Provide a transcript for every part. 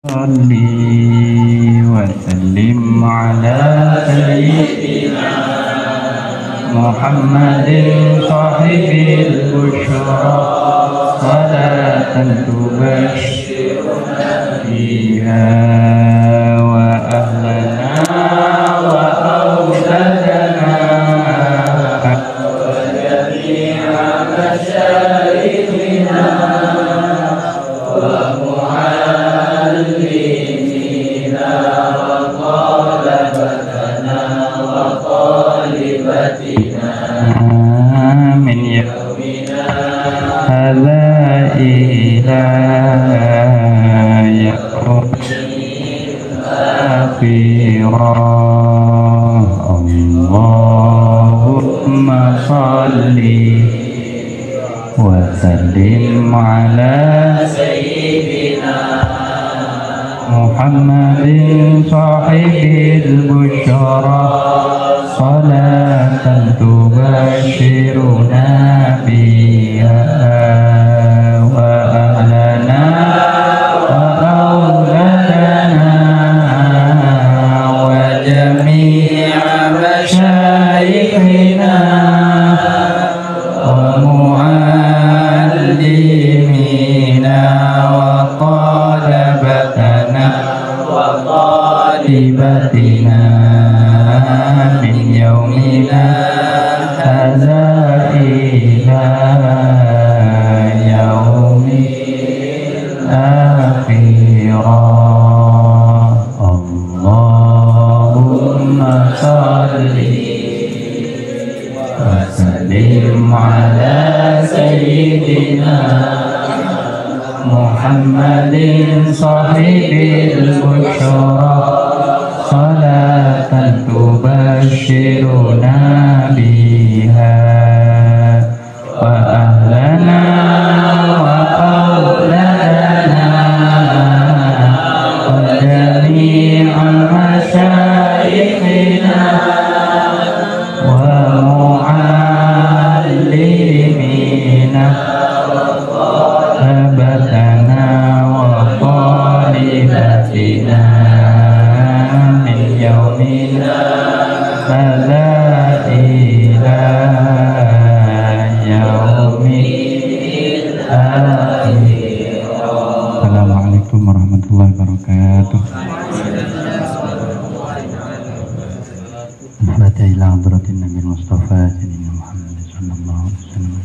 صلي وسلم على سيدنا محمد صاحب البشرى صلاة تبشرنا فيها وأهلنا وأولادنا وجميع مشايخنا ومعلمينا وطلبتنا وطالبتنا من يومنا هذا إلى يوم الآخرة. اللهم صل وسلم على سيدنا محمد صاحب البشرى صلاة تبشرنا بها وأهلنا وأولادنا وجميع مشايخنا ومعلمينا وطلبتنا وطالبتنا من يومنا هذا إلى يوم الآخرة. اللهم صل وسلم على سيدنا محمد صاحب البشرى صلاة تبشرنا بها وأهلنا وأولادنا وجميع مشايخنا ومعلمينا وطلبتنا وطالبتنا من يومنا هذا إلى يوم الآخرة. Assalamualaikum warahmatullahi wabarakatuh. Al-Fatihah ila hadratin Nabi Mustafa Sayyidina Muhammad sallallahu alaihi wasallam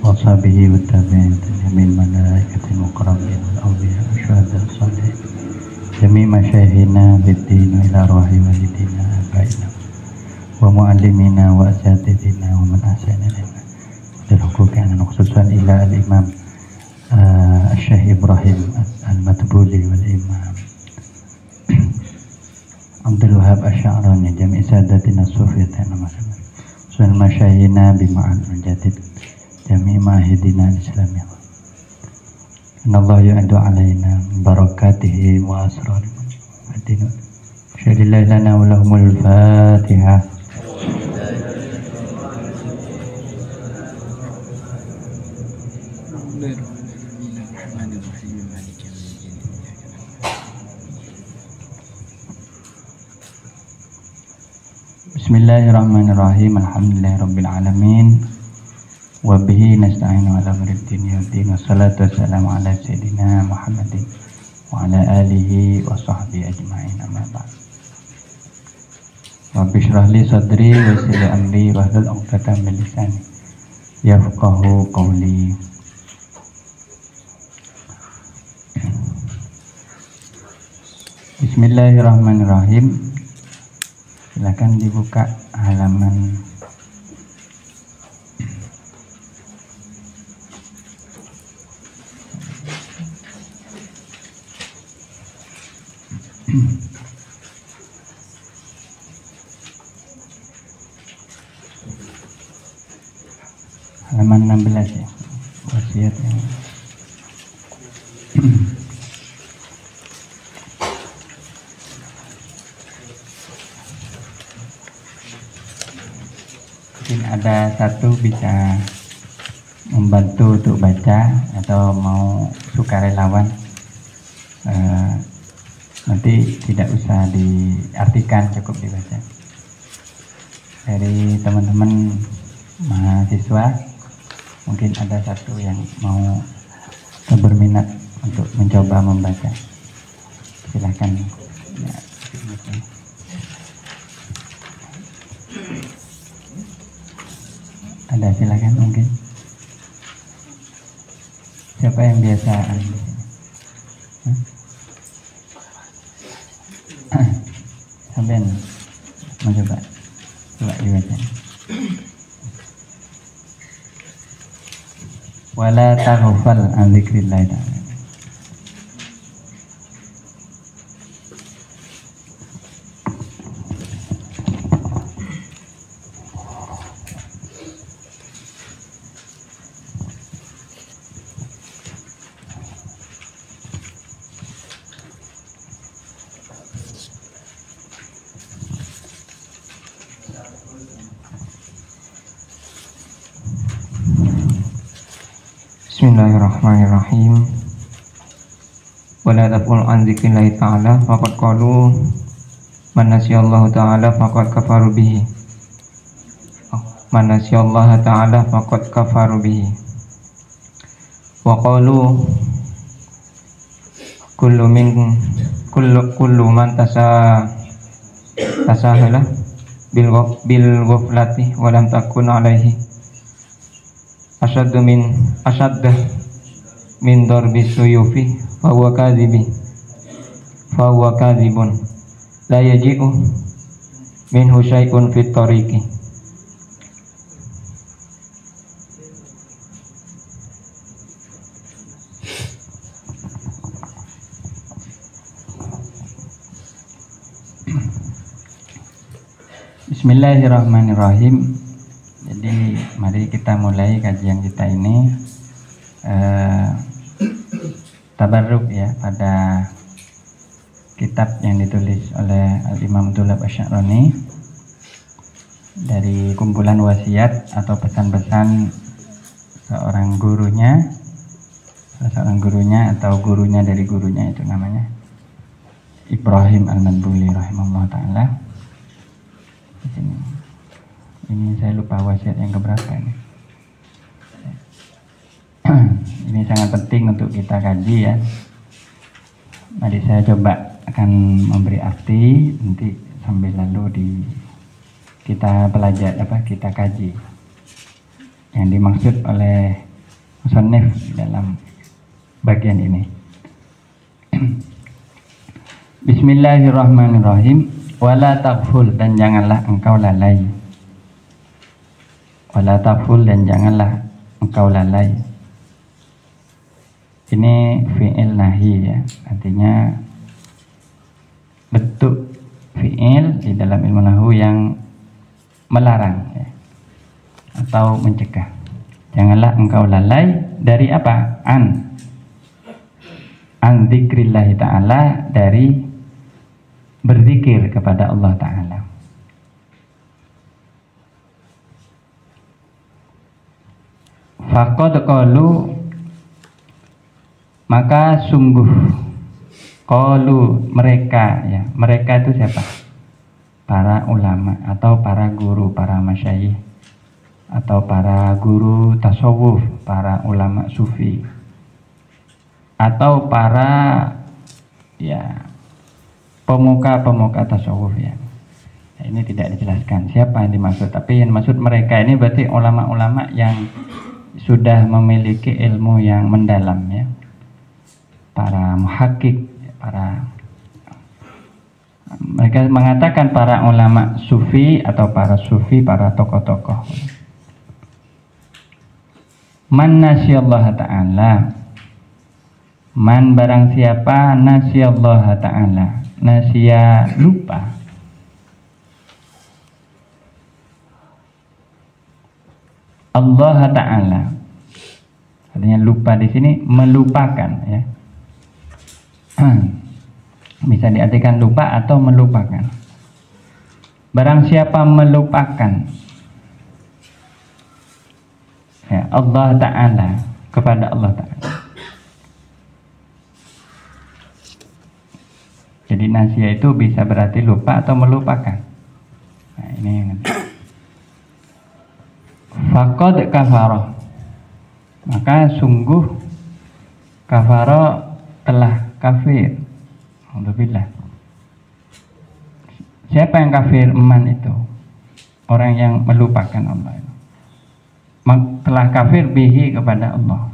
wa sahbihi wa tabi'in min malaikatil muqarrabin wal awliya wa syuhada sholihin jami masyaihina bid-din ila ruhi walidina abaina wa muallimina wa asatidina wa man ahsana ilma dan hukukan khususan ila al-imam Syekh Ibrahim Al-Matbuli wal imam Abdul Wahab Asy'arani jami' sadatina sufiyatina masalah sunan masyayina bima'an jadid jami' mahidina al-islamiyah. Inallahu yu'adu alaina barakatihi wa asrari adinu syadillahi lana wa lahumul fatihah. Bismillahirrahmanirrahim. Alhamdulillahirabbil alamin. Wa bihi nasta'inu ala umuri dunya waddin. Wassalatu wassalamu ala sayyidina Muhammadin wa ala alihi wa sahbihi ajma'in. Amma ba'd. Rabbi shrah li sadri wa yassir li amri wahlul 'uqdatam min lisani yafqahu qawli. Bismillahirrahmanirrahim. Silakan dibuka halaman halaman 16 ya. Wasiat yang mungkin ada satu bisa membantu untuk baca atau mau sukarelawan Nanti tidak usah diartikan, cukup dibaca. Dari teman-teman mahasiswa mungkin ada satu yang mau berminat untuk mencoba membaca, silahkan ya. Ada, silahkan. Mungkin siapa yang biasa sampai mau coba dibaca. Wala taghfal an dzikrillah ta'ala. Bismillahirrahmanirrahim. Wala taqul an dzikrillahi ta'ala faqad qalu man nasiyallaha ta'ala faqad kafaru bihi. Man nasiyallaha ta'ala faqad kafaru bihi. Wa qalu kullu man tasahala bil ghaflati wa lam takun alaihi asyadda min darbi suyufi fa huwa kadhibun la yaji'u minhu syai'un fit tariqi. Bismillahirrahmanirrahim. Jadi mari kita mulai kajian kita ini, tabarruk ya pada kitab yang ditulis oleh Al-Imam Tulab Asy-Sya'rani dari kumpulan wasiat atau pesan-pesan seorang gurunya atau gurunya dari gurunya, itu namanya Ibrahim Al-Madbuli rahimahullah ta'ala. Ini saya lupa wasiat yang keberapa ini. Ini sangat penting untuk kita kaji ya. Mari saya coba akan memberi arti, nanti sambil lalu kita kita kaji yang dimaksud oleh musannif dalam bagian ini. Bismillahirrahmanirrahim. Wala taghful, dan janganlah engkau lalai. Wala taghful, dan janganlah engkau lalai. Ini fi'il nahi ya, artinya bentuk fi'il di dalam ilmu nahwu yang melarang ya, atau mencegah. Janganlah engkau lalai dari apa? An dzikrillah ta'ala, dari berzikir kepada Allah Ta'ala. Faqad qalu, maka sungguh, qalu mereka ya, mereka itu siapa? Para ulama atau para guru, para masyayikh atau para guru tasawuf, para ulama sufi atau para ya pemuka-pemuka tasawuf ya. Nah, ini tidak dijelaskan siapa yang dimaksud, tapi yang dimaksud mereka ini berarti ulama-ulama yang sudah memiliki ilmu yang mendalam ya. Para muhakkik, mereka mengatakan para ulama sufi atau para sufi, para tokoh-tokoh. Man nasyallaha ta'ala, man barang siapa nasyallaha ta'ala, nasya lupa, Allah Ta'ala, artinya lupa di sini melupakan ya. Bisa diartikan lupa atau melupakan. Barang siapa melupakan ya, Allah Ta'ala, kepada Allah Ta'ala, Jadi nasiya itu bisa berarti lupa atau melupakan. Nah, ini yang faqad kafara, maka sungguh kafara telah kafir. Alhamdulillah. Siapa yang kafir? Man itu orang yang melupakan Allah, telah kafir bihi kepada Allah.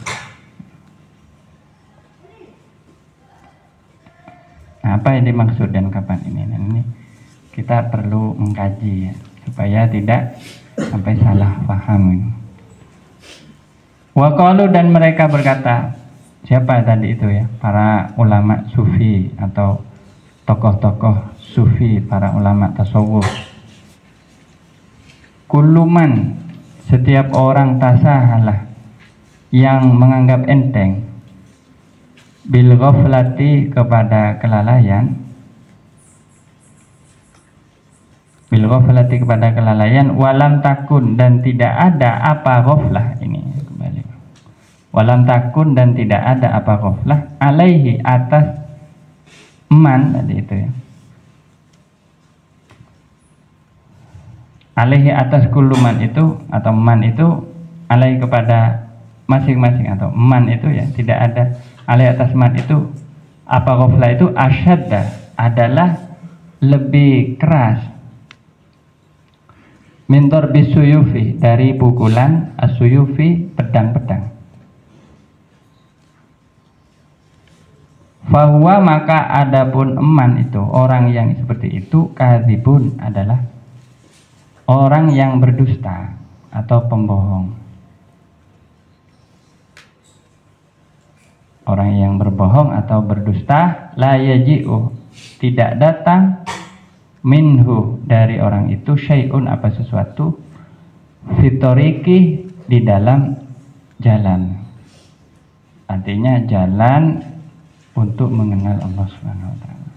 Nah, apa yang dimaksud dan kapan ini? Nah, ini kita perlu mengkaji ya, supaya tidak sampai salah paham. Wa qalu, dan mereka berkata, siapa tadi itu ya? Para ulama sufi atau tokoh-tokoh sufi, para ulama tasawuf. Kulluman, setiap orang tasahalah yang menganggap enteng, bil ghaflati, kepada kelalaian, bil ghaflati, kepada kelalaian, walam takun, dan tidak ada apa ghaflah, ini kembali, walam takun, dan tidak ada apa ghaflah, alaihi, atas man tadi itu ya, alaihi, atas kuluman itu atau man itu, alaihi kepada masing-masing, atau man itu ya, tidak ada alaihi atas man itu apa ghaflah itu, asyadda, adalah lebih keras, mintor bisuyufi, dari pukulan asuyufi, pedang-pedang. Fahuwa, maka adapun eman itu, orang yang seperti itu, kadzibun, adalah orang yang berdusta atau pembohong. Orang yang berbohong atau berdusta, la yaji'u, tidak datang, minhu, dari orang itu, syai'un, apa sesuatu, fitoriki, di dalam jalan. Artinya jalan untuk mengenal Allah Subhanahu wa ta'ala.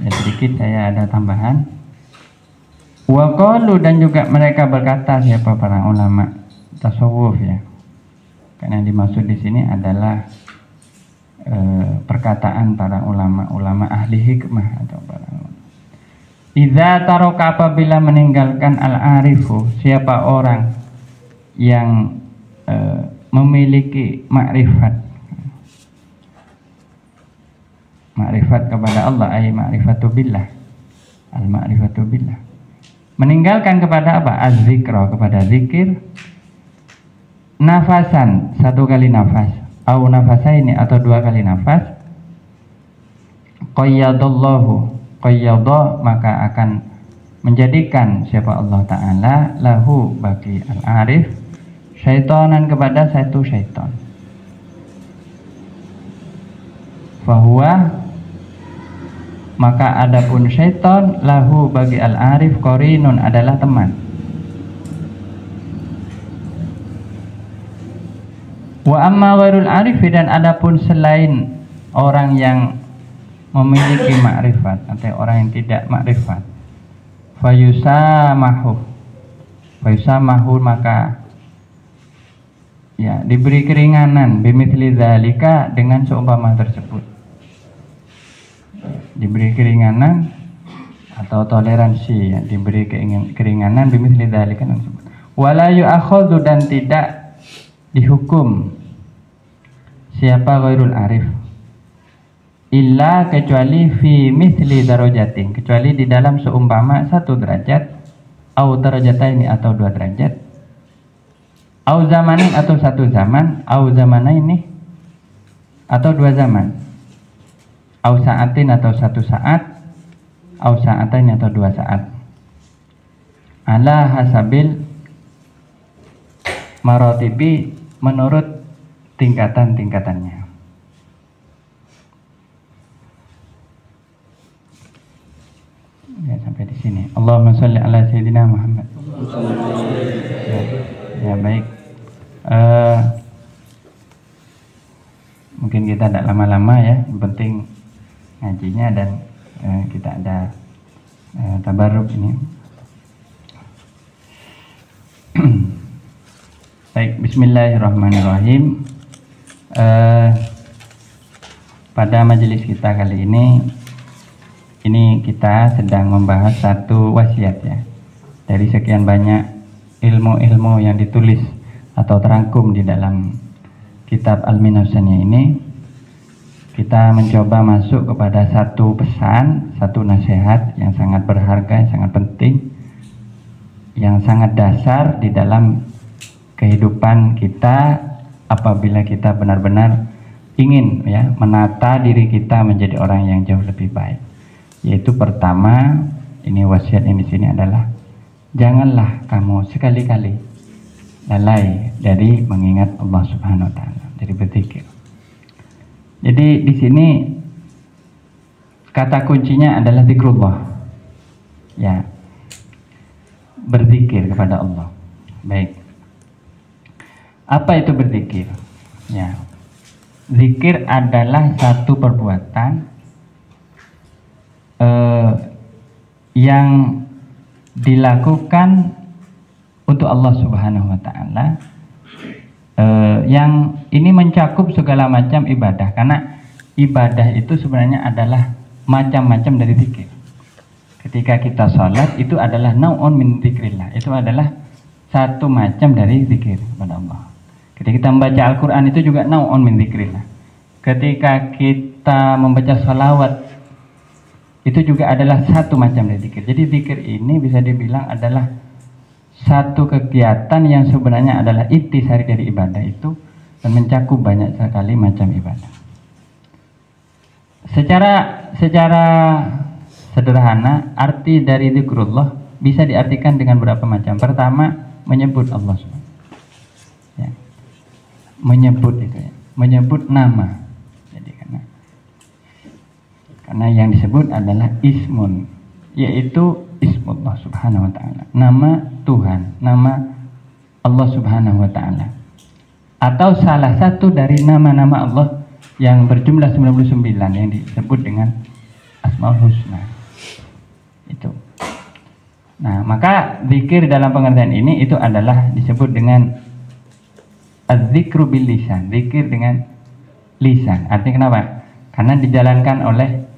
Ya, sedikit saya ada tambahan. Wa qalu, dan juga mereka berkata, siapa para ulama tasawuf ya. Karena yang dimaksud di sini adalah perkataan para ulama ahli hikmah atau para ulama. Idza taraka, apabila meninggalkan al-arifu, siapa orang yang memiliki makrifat kepada Allah, ay ma'rifatu billah, al-ma'rifatu billah, meninggalkan kepada apa? Az-zikra, kepada zikir, nafasan, satu kali nafas, au nafasaini, atau dua kali nafas, qayyadallahu, qayyadha, maka akan menjadikan siapa Allah Ta'ala, lahu, bagi al-arif, syaitanan, kepada satu syaitan. Fahuwa, maka adapun syaitan, lahu, bagi al-arif, qarinun, adalah teman. Wa amma ghairul arif, dan adapun selain orang yang memiliki makrifat atau orang yang tidak makrifat, fayusamahu, maka ya diberi keringanan, bimithli dzalika, dengan seumpama tersebut, diberi keringanan atau toleransi ya, diberi keringanan, bimithli dzalika, wala yu'akhadhu, dan tidak dihukum siapa ghairul arif, illa, kecuali fi mithli darajatin, kecuali di dalam seumpama satu derajat, au darajataini, atau dua derajat, au zamanin, atau satu zaman, au zamanaini, atau dua zaman, au sa'atin, atau satu saat, au sa'ataini, atau dua saat, ala hasabil maratibi, menurut tingkatan-tingkatannya. Ya, sampai di sini. Allahumma sholli ala sayyidina Muhammad. Ya, baik. Mungkin kita tidak lama-lama ya. Yang penting ngajinya dan kita ada tabarruk ini. Baik, bismillahirrahmanirrahim. Pada majelis kita kali ini kita sedang membahas satu wasiat ya. Dari sekian banyak ilmu-ilmu yang ditulis atau terangkum di dalam kitab Al-Minhajnya ini, kita mencoba masuk kepada satu pesan, satu nasihat yang sangat berharga, yang sangat penting, yang sangat dasar di dalam kehidupan kita apabila kita benar-benar ingin ya menata diri kita menjadi orang yang jauh lebih baik. Yaitu pertama, ini wasiat yang di sini adalah janganlah kamu sekali-kali lalai dari mengingat Allah Subhanahu wa taala, dari berzikir. Jadi di sini kata kuncinya adalah zikrullah. Ya. Berzikir kepada Allah. Baik. Apa itu berzikir? Ya. Zikir adalah satu perbuatan yang dilakukan untuk Allah Subhanahu wa taala, yang ini mencakup segala macam ibadah, karena ibadah itu sebenarnya adalah macam-macam dari zikir. Ketika kita sholat itu adalah nau'un min zikrillah, itu adalah satu macam dari zikir kepada Allah. Ketika kita membaca Al-Quran itu juga nau'un min zikrillah. Ketika kita membaca salawat itu juga adalah satu macam dari zikir. Jadi zikir ini bisa dibilang adalah satu kegiatan yang sebenarnya adalah intisari dari ibadah itu dan mencakup banyak sekali macam ibadah. Secara sederhana, arti dari zikrullah bisa diartikan dengan beberapa macam. Pertama, menyebut Allah SWT. Ya. Menyebut itu ya. Menyebut nama. Jadi karena yang disebut adalah ismun, yaitu ismullah Subhanahu wa taala, nama Tuhan, nama Allah Subhanahu wa taala, atau salah satu dari nama-nama Allah yang berjumlah 99 yang disebut dengan Asmaul Husna. Itu. Nah, maka zikir dalam pengertian ini itu adalah disebut dengan az-zikru bil lisan, zikir dengan lisan. Artinya kenapa? Karena dijalankan oleh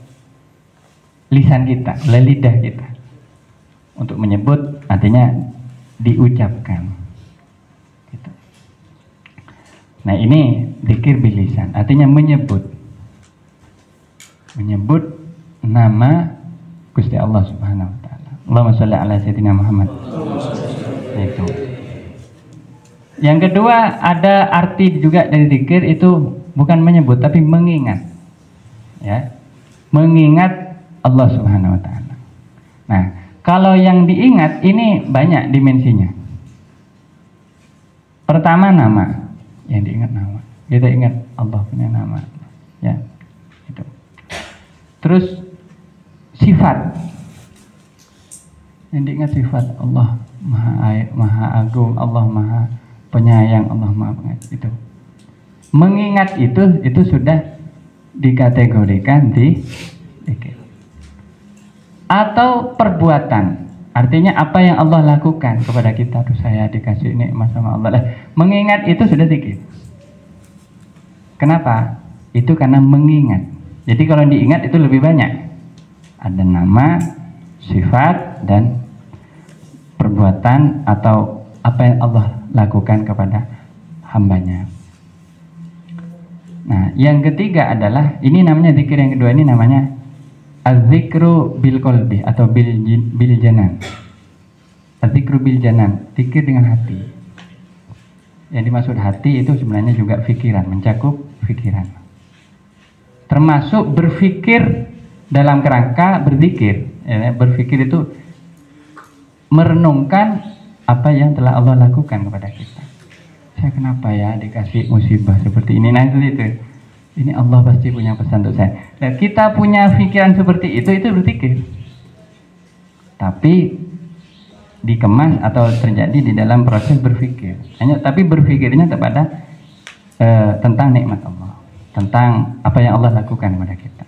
lisan kita, oleh lidah kita. Untuk menyebut artinya diucapkan. Gitu. Nah, ini zikir bil lisan, artinya menyebut nama Gusti Allah Subhanahu wa taala. Allahumma shalli ala sayyidina Muhammad. Itu. Yang kedua, ada arti juga dari zikir itu bukan menyebut tapi mengingat. Ya. Mengingat Allah Subhanahu wa taala. Nah, kalau yang diingat ini banyak dimensinya. Pertama, nama. Yang diingat nama. Kita ingat Allah punya nama. Ya. Itu. Terus sifat. Yang diingat sifat Allah Maha Agung, Allah Maha Penyayang, Allah Maha Pengasih. Itu. Mengingat itu sudah dikategorikan di zikir. Atau perbuatan, artinya apa yang Allah lakukan kepada kita. Aduh, saya dikasih nikmat sama Allah. Mengingat itu sudah zikir. Kenapa? Itu karena mengingat. Jadi kalau diingat itu lebih banyak. Ada nama, sifat, dan perbuatan atau apa yang Allah lakukan kepada hambanya. Nah, yang ketiga adalah, ini namanya zikir yang kedua, ini namanya az-zikru bil qalbi atau bil janan. Az-zikru bil janan, zikir dengan hati. Yang dimaksud hati itu sebenarnya juga pikiran, mencakup pikiran. Termasuk berpikir dalam kerangka berzikir. Ya, berpikir itu merenungkan apa yang telah Allah lakukan kepada kita. Saya kenapa ya dikasih musibah seperti ini? Nah, itu. Ini Allah pasti punya pesan untuk saya. Dan kita punya pikiran seperti itu berzikir. Tapi dikemas atau terjadi di dalam proses berpikir. Tapi berpikirnya kepada tentang nikmat Allah, tentang apa yang Allah lakukan kepada kita.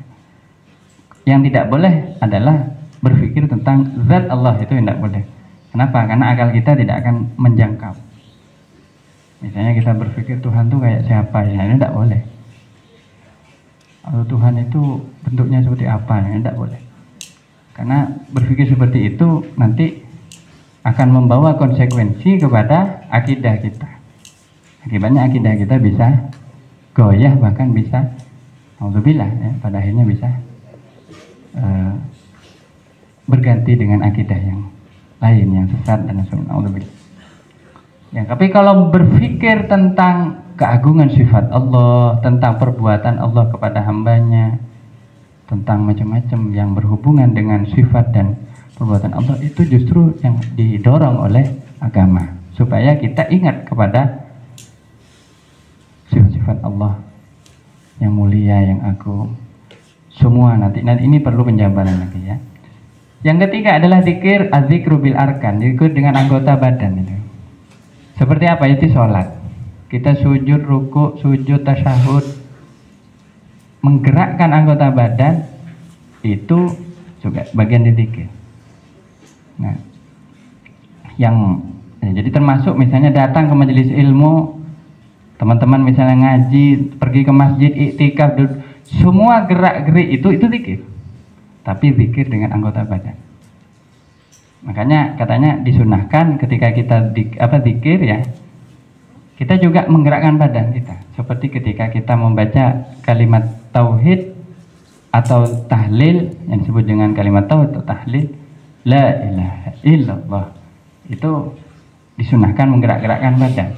Yang tidak boleh adalah berpikir tentang zat Allah, itu tidak boleh. Kenapa? Karena akal kita tidak akan menjangkau. Misalnya kita berpikir Tuhan tuh kayak siapa ya, ini tidak boleh. Atau Tuhan itu bentuknya seperti apa, ini tidak boleh. Karena berpikir seperti itu nanti akan membawa konsekuensi kepada akidah kita. Akibatnya akidah kita bisa goyah, bahkan bisa alhamdulillah ya, pada akhirnya bisa berganti dengan akidah yang lain yang sesat dan alhamdulillah. Ya, tapi kalau berpikir tentang keagungan sifat Allah, tentang perbuatan Allah kepada hambanya, tentang macam-macam yang berhubungan dengan sifat dan perbuatan Allah, itu justru yang didorong oleh agama, supaya kita ingat kepada sifat-sifat Allah yang mulia, yang agung. Semua nanti ini perlu penjabaran lagi ya. Yang ketiga adalah zikir, az-zikru bil arkan, zikir dengan anggota badan itu. Seperti apa? Itu sholat. Kita sujud, ruku, sujud, tasyahud, menggerakkan anggota badan, itu juga bagian dari zikir. Nah, jadi termasuk misalnya datang ke majelis ilmu, teman-teman misalnya ngaji, pergi ke masjid, iktikaf, semua gerak-gerik itu zikir. Tapi zikir dengan anggota badan. Makanya katanya disunahkan ketika kita zikir ya, kita juga menggerakkan badan kita. Seperti ketika kita membaca kalimat tauhid atau tahlil, yang disebut dengan kalimat tauhid atau tahlil, la ilaha illallah, itu disunahkan menggerak-gerakkan badan.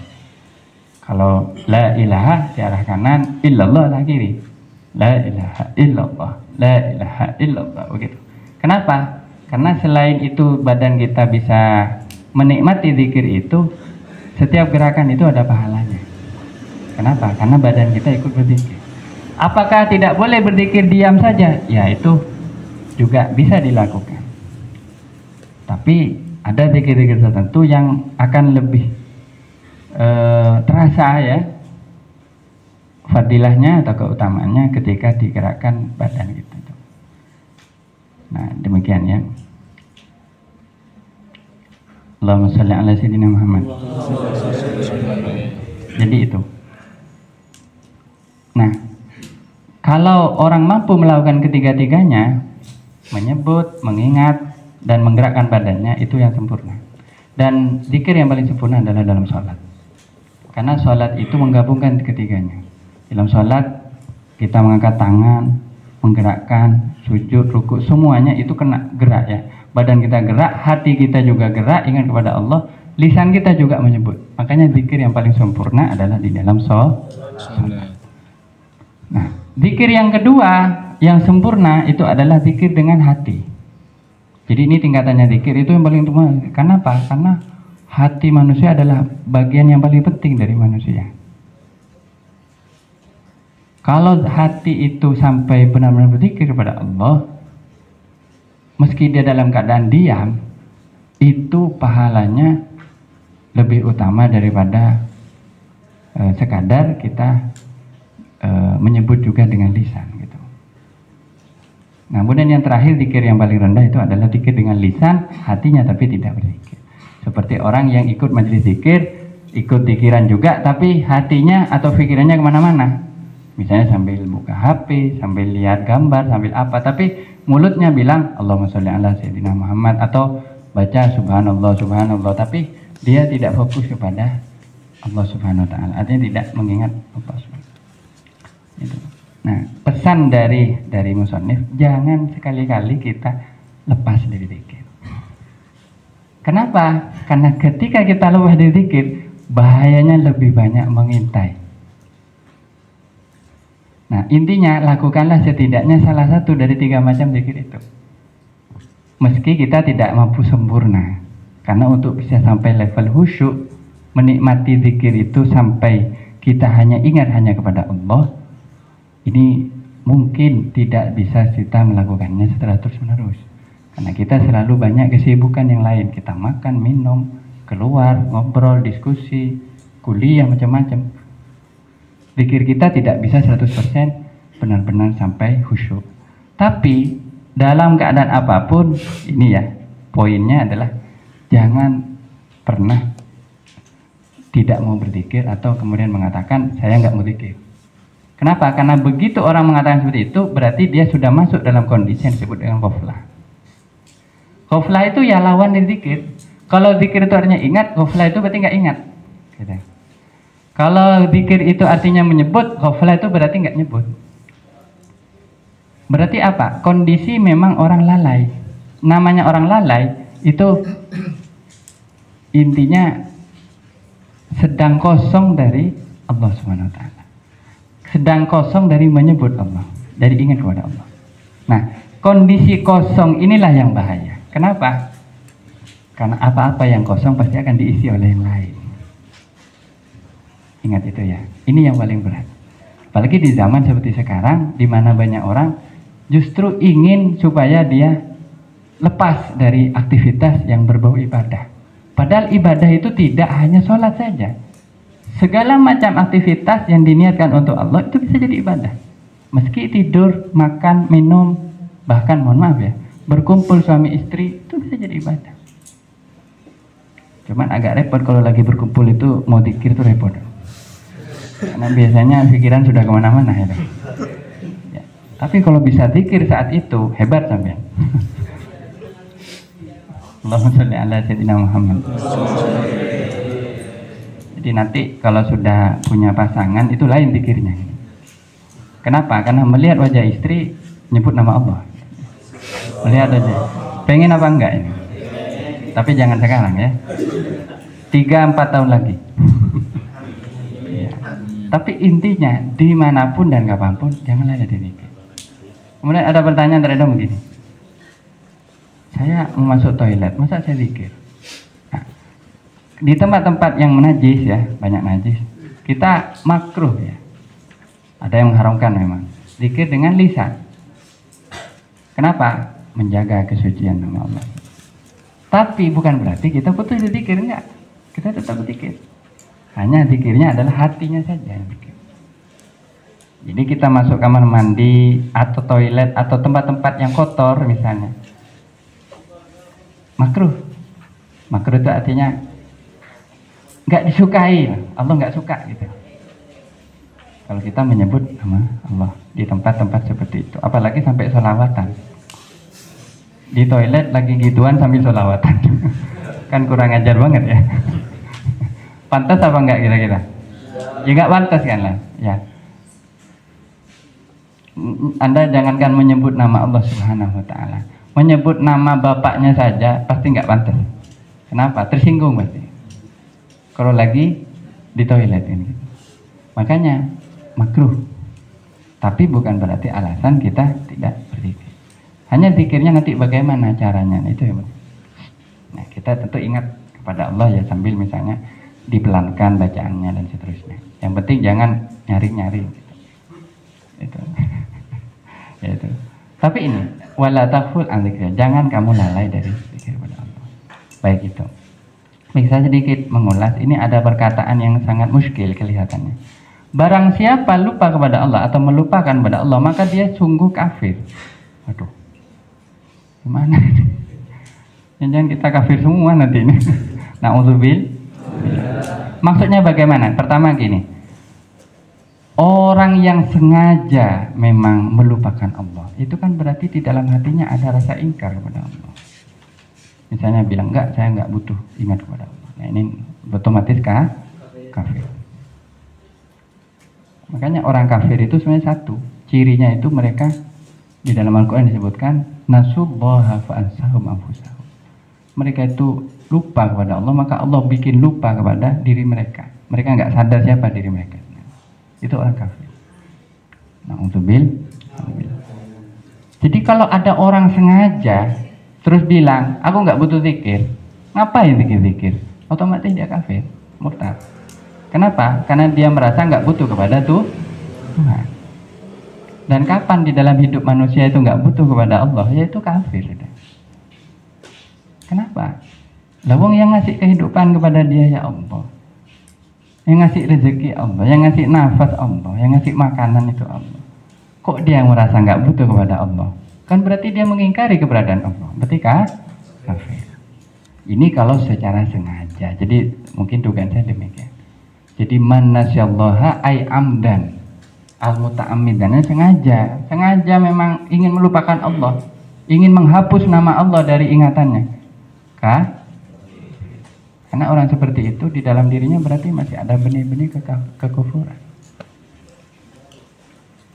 Kalau la ilaha di arah kanan, illallah lah kiri. La ilaha illallah, la ilaha illallah, begitu. Kenapa? Karena selain itu badan kita bisa menikmati zikir itu, setiap gerakan itu ada pahalanya. Kenapa? Karena badan kita ikut berzikir. Apakah tidak boleh berzikir diam saja? Ya, itu juga bisa dilakukan. Tapi ada zikir-zikir tertentu yang akan lebih terasa ya fadilahnya atau keutamaannya ketika digerakkan badan kita. Nah, demikian ya. Allahumma sholli ala sayyidina Muhammad. Jadi itu. Nah, kalau orang mampu melakukan ketiga-tiganya, menyebut, mengingat, dan menggerakkan badannya, itu yang sempurna. Dan zikir yang paling sempurna adalah dalam sholat. Karena sholat itu menggabungkan ketiganya. Dalam sholat kita mengangkat tangan, menggerakkan, sujud, ruku, semuanya itu kena gerak ya. Badan kita gerak, hati kita juga gerak, ingat kepada Allah, lisan kita juga menyebut. Makanya zikir yang paling sempurna adalah di dalam sholat. Nah, zikir yang kedua yang sempurna itu adalah zikir dengan hati. Jadi ini tingkatannya zikir itu yang paling utama. Kenapa? Karena hati manusia adalah bagian yang paling penting dari manusia. Kalau hati itu sampai benar-benar berzikir kepada Allah, meski dia dalam keadaan diam, itu pahalanya lebih utama daripada sekadar kita menyebut juga dengan lisan gitu. Nah, kemudian yang terakhir, zikir yang paling rendah itu adalah zikir dengan lisan, hatinya tapi tidak berzikir. Seperti orang yang ikut majelis zikir, ikut zikiran juga, tapi hatinya atau pikirannya kemana-mana. Misalnya sambil buka HP, sambil lihat gambar, sambil apa, tapi mulutnya bilang Allahumma sholli ala sayyidina Muhammad atau baca subhanallah, subhanallah, tapi dia tidak fokus kepada Allah subhanahu wa ta'ala, artinya tidak mengingat Allah subhanahu wa ta'ala. Gitu. Nah, pesan dari musannif, jangan sekali-kali kita lepas dari zikir. Kenapa? Karena ketika kita lepas dari zikir, bahayanya lebih banyak mengintai. Nah, intinya lakukanlah setidaknya salah satu dari 3 macam zikir itu. Meski kita tidak mampu sempurna. Karena untuk bisa sampai level khusyuk, menikmati zikir itu sampai kita hanya ingat hanya kepada Allah, ini mungkin tidak bisa kita melakukannya secara terus-menerus. Karena kita selalu banyak kesibukan yang lain. Kita makan, minum, keluar, ngobrol, diskusi, kuliah, macam-macam. Zikir kita tidak bisa 100% benar-benar sampai khusyuk. Tapi dalam keadaan apapun, ini ya poinnya adalah jangan pernah tidak mau berzikir atau kemudian mengatakan saya nggak mau zikir. Kenapa? Karena begitu orang mengatakan seperti itu, berarti dia sudah masuk dalam kondisi yang disebut dengan ghaflah. Ghaflah itu ya lawan dari zikir. Kalau zikir itu artinya ingat, ghaflah itu berarti nggak ingat. Gitu. Kalau zikir itu artinya menyebut, ghaflah itu berarti nggak nyebut. Berarti apa? Kondisi memang orang lalai. Namanya orang lalai itu intinya sedang kosong dari Allah Subhanahu Wa Taala. Sedang kosong dari menyebut Allah, dari ingat kepada Allah. Nah, kondisi kosong inilah yang bahaya. Kenapa? Karena apa-apa yang kosong pasti akan diisi oleh yang lain. Ingat itu ya. Ini yang paling berat. Apalagi di zaman seperti sekarang, di mana banyak orang justru ingin supaya dia lepas dari aktivitas yang berbau ibadah. Padahal ibadah itu tidak hanya sholat saja. Segala macam aktivitas yang diniatkan untuk Allah itu bisa jadi ibadah. Meski tidur, makan, minum, bahkan mohon maaf ya, berkumpul suami istri itu bisa jadi ibadah. Cuman agak repot kalau lagi berkumpul itu mau zikir itu repot. Karena biasanya pikiran sudah kemana-mana ya. Ya. Tapi kalau bisa zikir saat itu hebat sampean. Allahumma sholli ala sayyidina Muhammad. Jadi nanti kalau sudah punya pasangan itu lain zikirnya. Kenapa? Karena melihat wajah istri nyebut nama Allah. Melihat aja. Pengen apa enggak ini? Tapi jangan sekarang ya. 3-4 tahun lagi. Ya. Tapi intinya dimanapun dan kapanpun janganlah ada zikir. Kemudian ada pertanyaan terhadap begini. Saya mau masuk toilet, masa saya zikir? Di tempat-tempat yang najis ya, banyak najis, kita makruh ya. Ada yang mengharamkan memang. Zikir dengan lisan. Kenapa? Menjaga kesucian nama Allah. Tapi bukan berarti kita putus zikir, enggak. Kita tetap zikir. Hanya zikirnya adalah hatinya saja yang zikir. Jadi kita masuk kamar mandi atau toilet atau tempat-tempat yang kotor misalnya. Makruh. Makruh itu artinya nggak disukai, Allah nggak suka gitu. Kalau kita menyebut nama Allah di tempat-tempat seperti itu, apalagi sampai sholawatan di toilet lagi gituan sambil sholawatan, kan kurang ajar banget ya. Pantas apa enggak kira-kira? Ya nggak pantas kan lah. Ya. Anda jangankan menyebut nama Allah Subhanahu Wa Taala, menyebut nama bapaknya saja pasti nggak pantas. Kenapa? Tersinggung pasti. Kalau lagi di toilet ini, makanya makruh. Tapi bukan berarti alasan kita tidak berzikir. Hanya zikirnya nanti bagaimana caranya, itu ya. Nah, kita tentu ingat kepada Allah ya sambil misalnya dipelankan bacaannya dan seterusnya. Yang penting jangan nyari-nyari. Gitu. Itu. Ya itu. Tapi ini wala taful an dzikri. Jangan kamu lalai dari zikir kepada Allah. Baik itu. Bisa sedikit mengulas, ini ada perkataan yang sangat muskil kelihatannya. Barang siapa lupa kepada Allah atau melupakan kepada Allah, maka dia sungguh kafir. Aduh, gimana ini? Jangan kita kafir semua nanti ini. Na'udzubillah. Maksudnya bagaimana? Pertama gini, orang yang sengaja memang melupakan Allah, itu kan berarti di dalam hatinya ada rasa ingkar kepada Allah. Misalnya bilang, enggak, saya enggak butuh ingat kepada Allah. Nah ini otomatis kafir. Makanya orang kafir itu sebenarnya satu. Cirinya itu mereka di dalam Al-Quran disebutkan nasullaha fa'ansahum anfusahum. Mereka itu lupa kepada Allah, maka Allah bikin lupa kepada diri mereka. Mereka enggak sadar siapa diri mereka. Itu orang kafir. Na'udzubillah. Jadi kalau ada orang sengaja terus bilang, aku nggak butuh zikir, ngapain zikir-zikir? Otomatis dia kafir, murtad. Kenapa? Karena dia merasa nggak butuh kepada Tuhan. Dan kapan di dalam hidup manusia itu nggak butuh kepada Allah, yaitu kafir. Kenapa? Lawang yang ngasih kehidupan kepada dia ya Allah, yang ngasih rezeki Allah, yang ngasih nafas Allah, yang ngasih makanan itu Allah. Kok dia merasa nggak butuh kepada Allah? Kan berarti dia mengingkari keberadaan Allah. Berarti kafir. Ini kalau secara sengaja. Jadi mungkin dugaan saya demikian. Jadi man nasyallaha ay amdan, al-muta'ammidan, sengaja memang ingin melupakan Allah, ingin menghapus nama Allah dari ingatannya. Karena orang seperti itu di dalam dirinya berarti masih ada benih-benih kekufuran.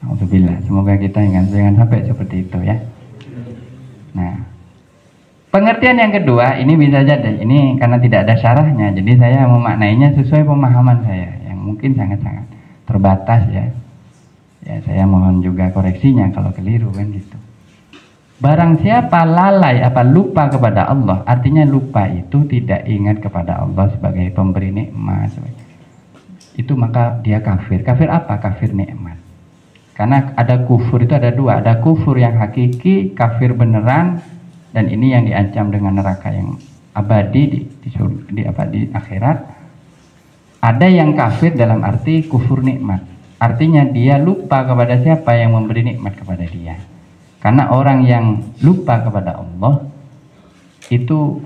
Alhamdulillah, semoga kita jangan sampai seperti itu ya. Nah, pengertian yang kedua ini bisa jadi, ini karena tidak ada syarahnya, jadi saya memaknainya sesuai pemahaman saya yang mungkin sangat-sangat terbatas ya. Ya, saya mohon juga koreksinya kalau keliru kan gitu. Barang siapa lalai apa lupa kepada Allah, artinya lupa itu tidak ingat kepada Allah sebagai pemberi nikmat, itu maka dia kafir. Kafir apa? Kafir nikmat. Karena ada kufur itu ada dua, ada kufur yang hakiki, kafir beneran, dan ini yang diancam dengan neraka yang abadi di akhirat. Ada yang kafir dalam arti kufur nikmat, artinya dia lupa kepada siapa yang memberi nikmat kepada dia. Karena orang yang lupa kepada Allah itu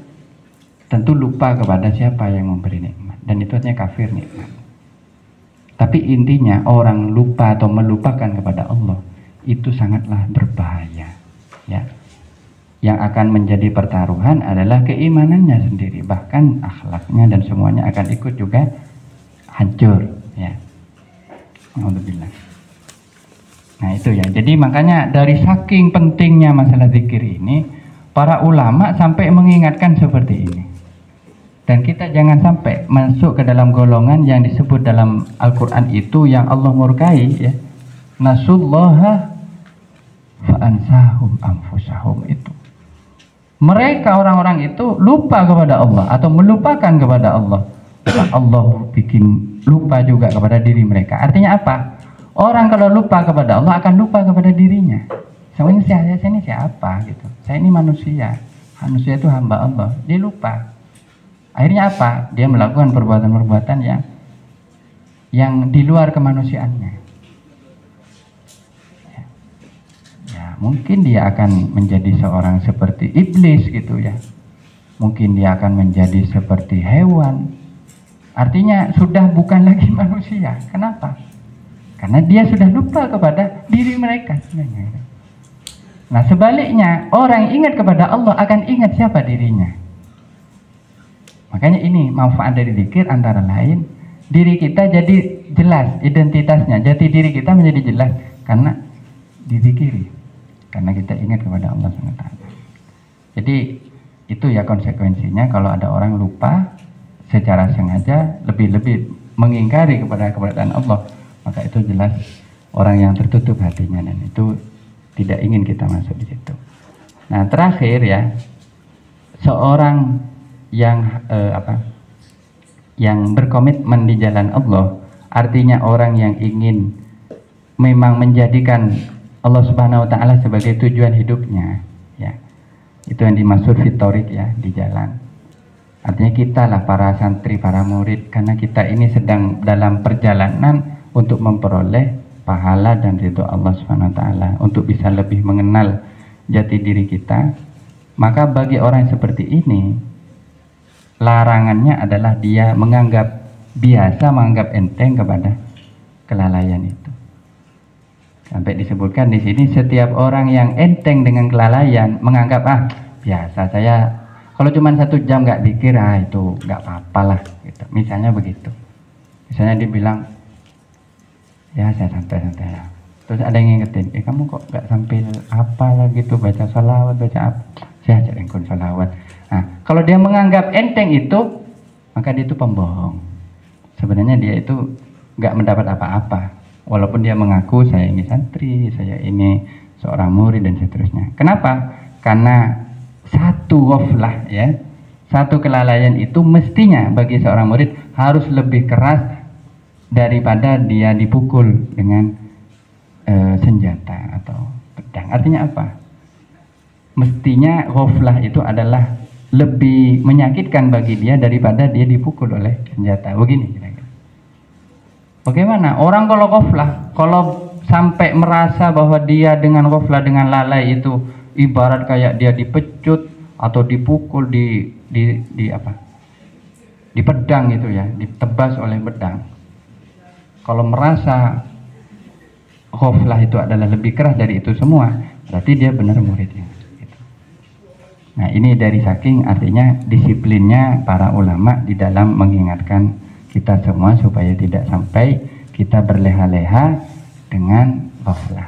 tentu lupa kepada siapa yang memberi nikmat, dan itu artinya kafir nikmat. Tapi intinya orang lupa atau melupakan kepada Allah itu sangatlah berbahaya ya. Yang akan menjadi pertaruhan adalah keimanannya sendiri, bahkan akhlaknya dan semuanya akan ikut juga hancur ya. Alhamdulillah. Nah itu ya, jadi makanya dari saking pentingnya masalah zikir ini, para ulama sampai mengingatkan seperti ini. Dan kita jangan sampai masuk ke dalam golongan yang disebut dalam Al-Quran itu yang Allah murkai ya. Nasullaha fa'ansahum anfusahum itu. Mereka orang-orang itu lupa kepada Allah atau melupakan kepada Allah. Allah bikin lupa juga kepada diri mereka. Artinya apa? Orang kalau lupa kepada Allah akan lupa kepada dirinya. Saya ini siapa gitu. Saya ini manusia. Manusia itu hamba Allah. Dia lupa. Akhirnya apa? Dia melakukan perbuatan-perbuatan yang di luar kemanusiaannya. Ya, mungkin dia akan menjadi seorang seperti iblis gitu ya. Mungkin dia akan menjadi seperti hewan. Artinya sudah bukan lagi manusia. Kenapa? Karena dia sudah lupa kepada diri mereka sebenarnya. Nah sebaliknya, orang yang ingat kepada Allah akan ingat siapa dirinya. Makanya ini manfaat dari zikir antara lain diri kita jadi jelas identitasnya, jati diri kita menjadi jelas karena dizikiri, karena kita ingat kepada Allah SWT. Jadi itu ya konsekuensinya kalau ada orang lupa secara sengaja lebih-lebih mengingkari kepada keberadaan Allah, maka itu jelas orang yang tertutup hatinya dan itu tidak ingin kita masuk di situ. Nah terakhir ya, seorang yang berkomitmen di jalan Allah, artinya orang yang ingin memang menjadikan Allah Subhanahu wa taala sebagai tujuan hidupnya ya. Itu yang dimaksud fitorik ya, di jalan. Artinya kita lah para santri, para murid, karena kita ini sedang dalam perjalanan untuk memperoleh pahala dan ridho Allah Subhanahu wa taala, untuk bisa lebih mengenal jati diri kita. Maka bagi orang seperti ini, larangannya adalah dia menganggap enteng kepada kelalaian itu. Sampai disebutkan di sini setiap orang yang enteng dengan kelalaian menganggap biasa saya kalau cuma 1 jam nggak zikir itu nggak apa-apa lah gitu. Misalnya begitu. Misalnya dia bilang ya saya santai-santai ya. Terus ada yang ngingetin, kamu kok nggak sambil apa lah gitu, baca sholawat, baca apa? Saya ajarin sholawat. Nah, kalau dia menganggap enteng itu, maka dia itu pembohong. Sebenarnya dia itu nggak mendapat apa-apa, walaupun dia mengaku saya ini santri, saya ini seorang murid dan seterusnya. Kenapa? Karena satu ghaflah ya, satu kelalaian itu mestinya bagi seorang murid harus lebih keras daripada dia dipukul dengan senjata atau pedang. Artinya apa? Mestinya ghaflah itu adalah lebih menyakitkan bagi dia daripada dia dipukul oleh senjata. Begini kira-kira. Bagaimana? Orang kalau ghaflah, kalau sampai merasa bahwa dia dengan ghaflah, dengan lalai itu ibarat kayak dia dipecut atau dipukul di pedang itu ya, ditebas oleh pedang. Kalau merasa ghaflah itu adalah lebih keras dari itu semua, berarti dia benar muridnya. Gitu. Nah ini dari saking artinya disiplinnya para ulama di dalam mengingatkan kita semua supaya tidak sampai kita berleha-leha dengan ghaflah.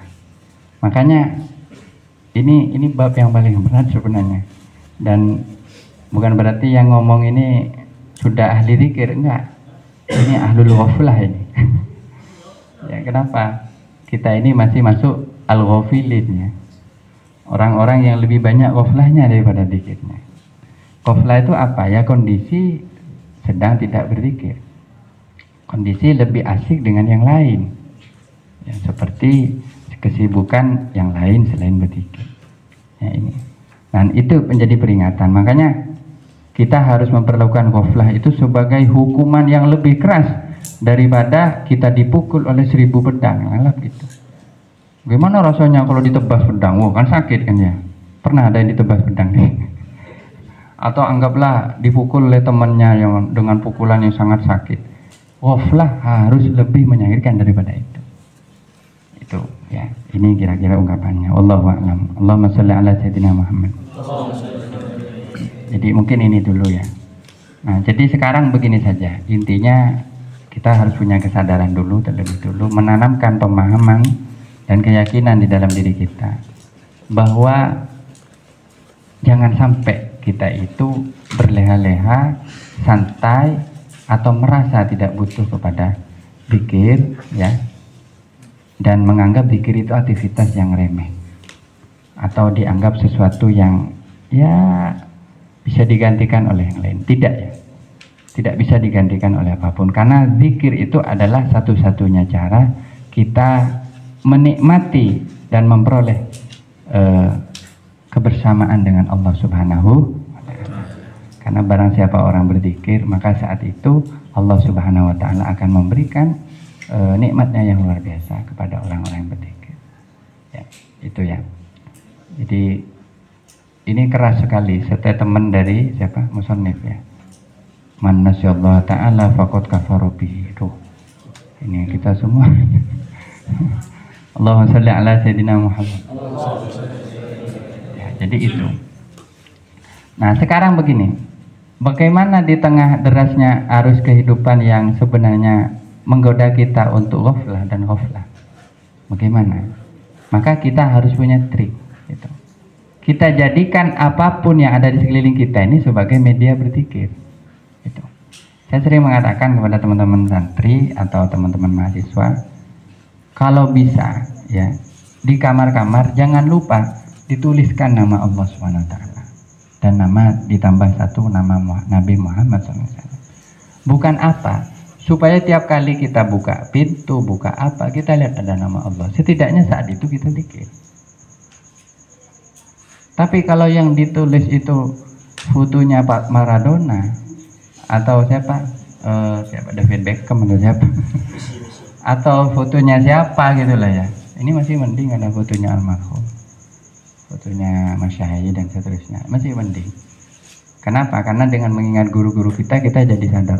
Makanya ini bab yang paling berat sebenarnya, dan bukan berarti yang ngomong ini sudah ahli zikir, enggak. Ini ahlul ghaflah ini. Ya, kenapa? Kita ini masih masuk al-ghafilin ya. Orang-orang yang lebih banyak ghaflahnya daripada zikirnya. Ghaflah itu apa? Ya kondisi sedang tidak berzikir. Kondisi lebih asik dengan yang lain. Ya, seperti kesibukan yang lain selain berzikir. Ya ini. Dan itu menjadi peringatan. Makanya kita harus memperlakukan ghaflah itu sebagai hukuman yang lebih keras daripada kita dipukul oleh 1000 pedang. Anggap gitu. Gimana rasanya kalau ditebas pedang? Wah, kan sakit kan ya. Pernah ada yang ditebas pedang nih? Atau anggaplah dipukul oleh temannya yang dengan pukulan yang sangat sakit. Ghaflah harus lebih menyakitkan daripada itu. Itu ya. Ini kira-kira ungkapannya. Wallahu a'lam. Allahumma shalli ala sayyidina Muhammad. Jadi mungkin ini dulu ya. Nah, jadi sekarang begini saja. Intinya kita harus punya kesadaran dulu, terlebih dulu menanamkan pemahaman dan keyakinan di dalam diri kita bahwa jangan sampai kita itu berleha-leha, santai atau merasa tidak butuh kepada zikir ya, dan menganggap zikir itu aktivitas yang remeh atau dianggap sesuatu yang ya bisa digantikan oleh yang lain. Tidak ya, tidak bisa digantikan oleh apapun, karena zikir itu adalah satu-satunya cara kita menikmati dan memperoleh kebersamaan dengan Allah Subhanahu wa Ta'ala. Karena barang siapa orang berzikir, maka saat itu Allah Subhanahu wa Ta'ala akan memberikan nikmatnya yang luar biasa kepada orang-orang yang berzikir. Ya, itu ya. Jadi ini keras sekali statement dari siapa? Musannif ya. Man nasyallahu ta'ala faqad kafara bihi. Ini kita semua. Allahumma shalli ala sayyidina Muhammad. Ya, jadi itu. Nah, sekarang begini. Bagaimana di tengah derasnya arus kehidupan yang sebenarnya menggoda kita untuk ghaflah dan ghaflah? Bagaimana? Maka kita harus punya trik gitu. Kita jadikan apapun yang ada di sekeliling kita ini sebagai media berzikir. Gitu. Saya sering mengatakan kepada teman-teman santri atau teman-teman mahasiswa, kalau bisa ya di kamar-kamar jangan lupa dituliskan nama Allah SWT dan nama ditambah satu nama Nabi Muhammad SAW. Bukan apa, supaya tiap kali kita buka pintu, buka apa, kita lihat ada nama Allah. Setidaknya saat itu kita zikir. Tapi kalau yang ditulis itu fotonya Pak Maradona atau siapa David Beckham atau siapa atau fotonya siapa gitu lah ya, ini masih mending ada fotonya almarhum, fotonya Mas Syahyi dan seterusnya, masih mending. Kenapa? Karena dengan mengingat guru-guru kita jadi sadar,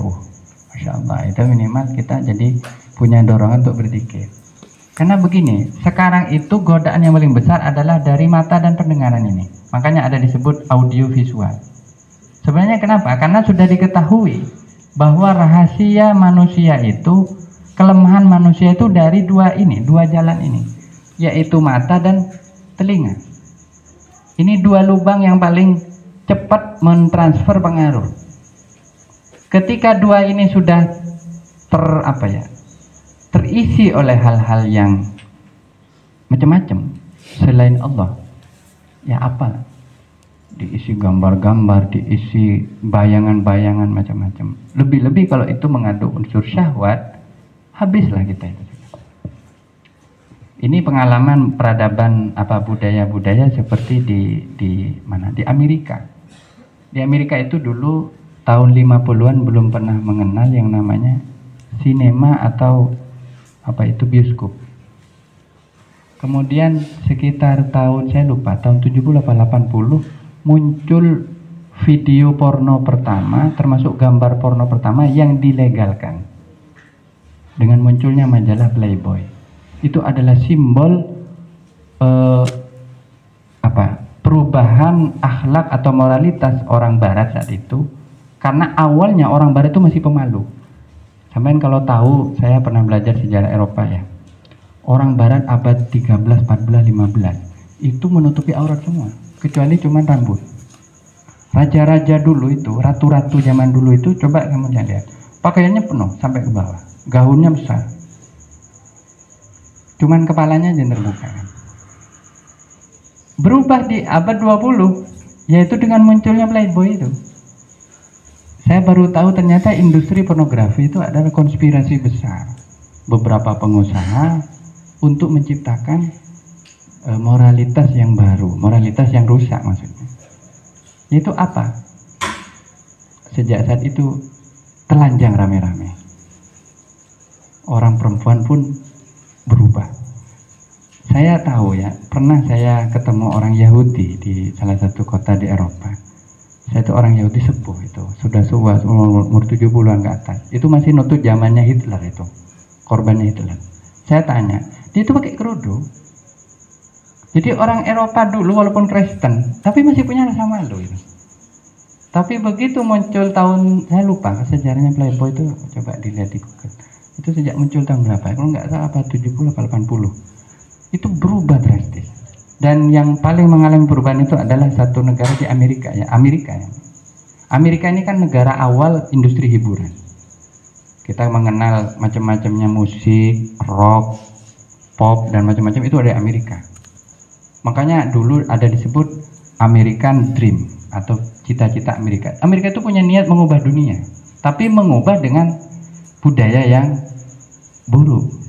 Masya Allah, itu minimal kita jadi punya dorongan untuk berzikir. Karena begini, sekarang itu godaan yang paling besar adalah dari mata dan pendengaran ini. Makanya ada disebut audio visual. Sebenarnya kenapa? Karena sudah diketahui bahwa rahasia manusia itu, kelemahan manusia itu dari dua jalan ini, yaitu mata dan telinga. Ini dua lubang yang paling cepat mentransfer pengaruh. Ketika dua ini sudah terisi oleh hal-hal yang macam-macam selain Allah, ya apalah, diisi gambar-gambar, diisi bayangan-bayangan macam-macam. Lebih-lebih kalau itu mengandung unsur syahwat, habislah kita itu. Ini pengalaman peradaban budaya-budaya seperti di mana? Di Amerika. Di Amerika itu dulu tahun 50-an belum pernah mengenal yang namanya sinema atau bioskop. Kemudian sekitar tahun, saya lupa, tahun 70 atau 80 muncul video porno pertama, termasuk gambar porno pertama yang dilegalkan. dengan munculnya majalah Playboy. Itu adalah simbol perubahan akhlak atau moralitas orang barat saat itu, karena awalnya orang barat itu masih pemalu. Sampean kalau tahu, saya pernah belajar sejarah Eropa ya, orang barat abad 13, 14, 15 itu menutupi aurat semua kecuali cuma rambut. Raja-raja dulu itu, ratu-ratu zaman dulu itu, coba kamu lihat, pakaiannya penuh sampai ke bawah, gaunnya besar, cuman kepalanya aja terbuka kan. Berubah di abad 20, yaitu dengan munculnya Playboy itu. Saya baru tahu ternyata industri pornografi itu adalah konspirasi besar beberapa pengusaha untuk menciptakan moralitas yang baru, moralitas yang rusak maksudnya. Itu apa? Sejak saat itu telanjang rame-rame. Orang perempuan pun berubah. Saya tahu ya, pernah saya ketemu orang Yahudi di salah satu kota di Eropa. Saya itu orang Yahudi sepuh itu, sudah tua, umur 70-an ke atas. Itu masih nutut zamannya Hitler itu, korbannya Hitler. Saya tanya, dia itu pakai kerudung. Jadi orang Eropa dulu walaupun Kristen, tapi masih punya rasa malu itu. Tapi begitu muncul tahun, saya lupa sejarahnya Playboy itu, coba dilihat di Google. Itu sejak muncul tahun berapa? Kalau nggak salah apa 70 atau 80. Itu berubah drastis. Dan yang paling mengalami perubahan itu adalah satu negara di Amerika ya, Amerika ya. Amerika ini kan negara awal industri hiburan. Kita mengenal macam-macamnya musik, rock, pop dan macam-macam itu ada di Amerika. Makanya dulu ada disebut American Dream atau cita-cita Amerika. Amerika itu punya niat mengubah dunia, tapi mengubah dengan budaya yang buruk.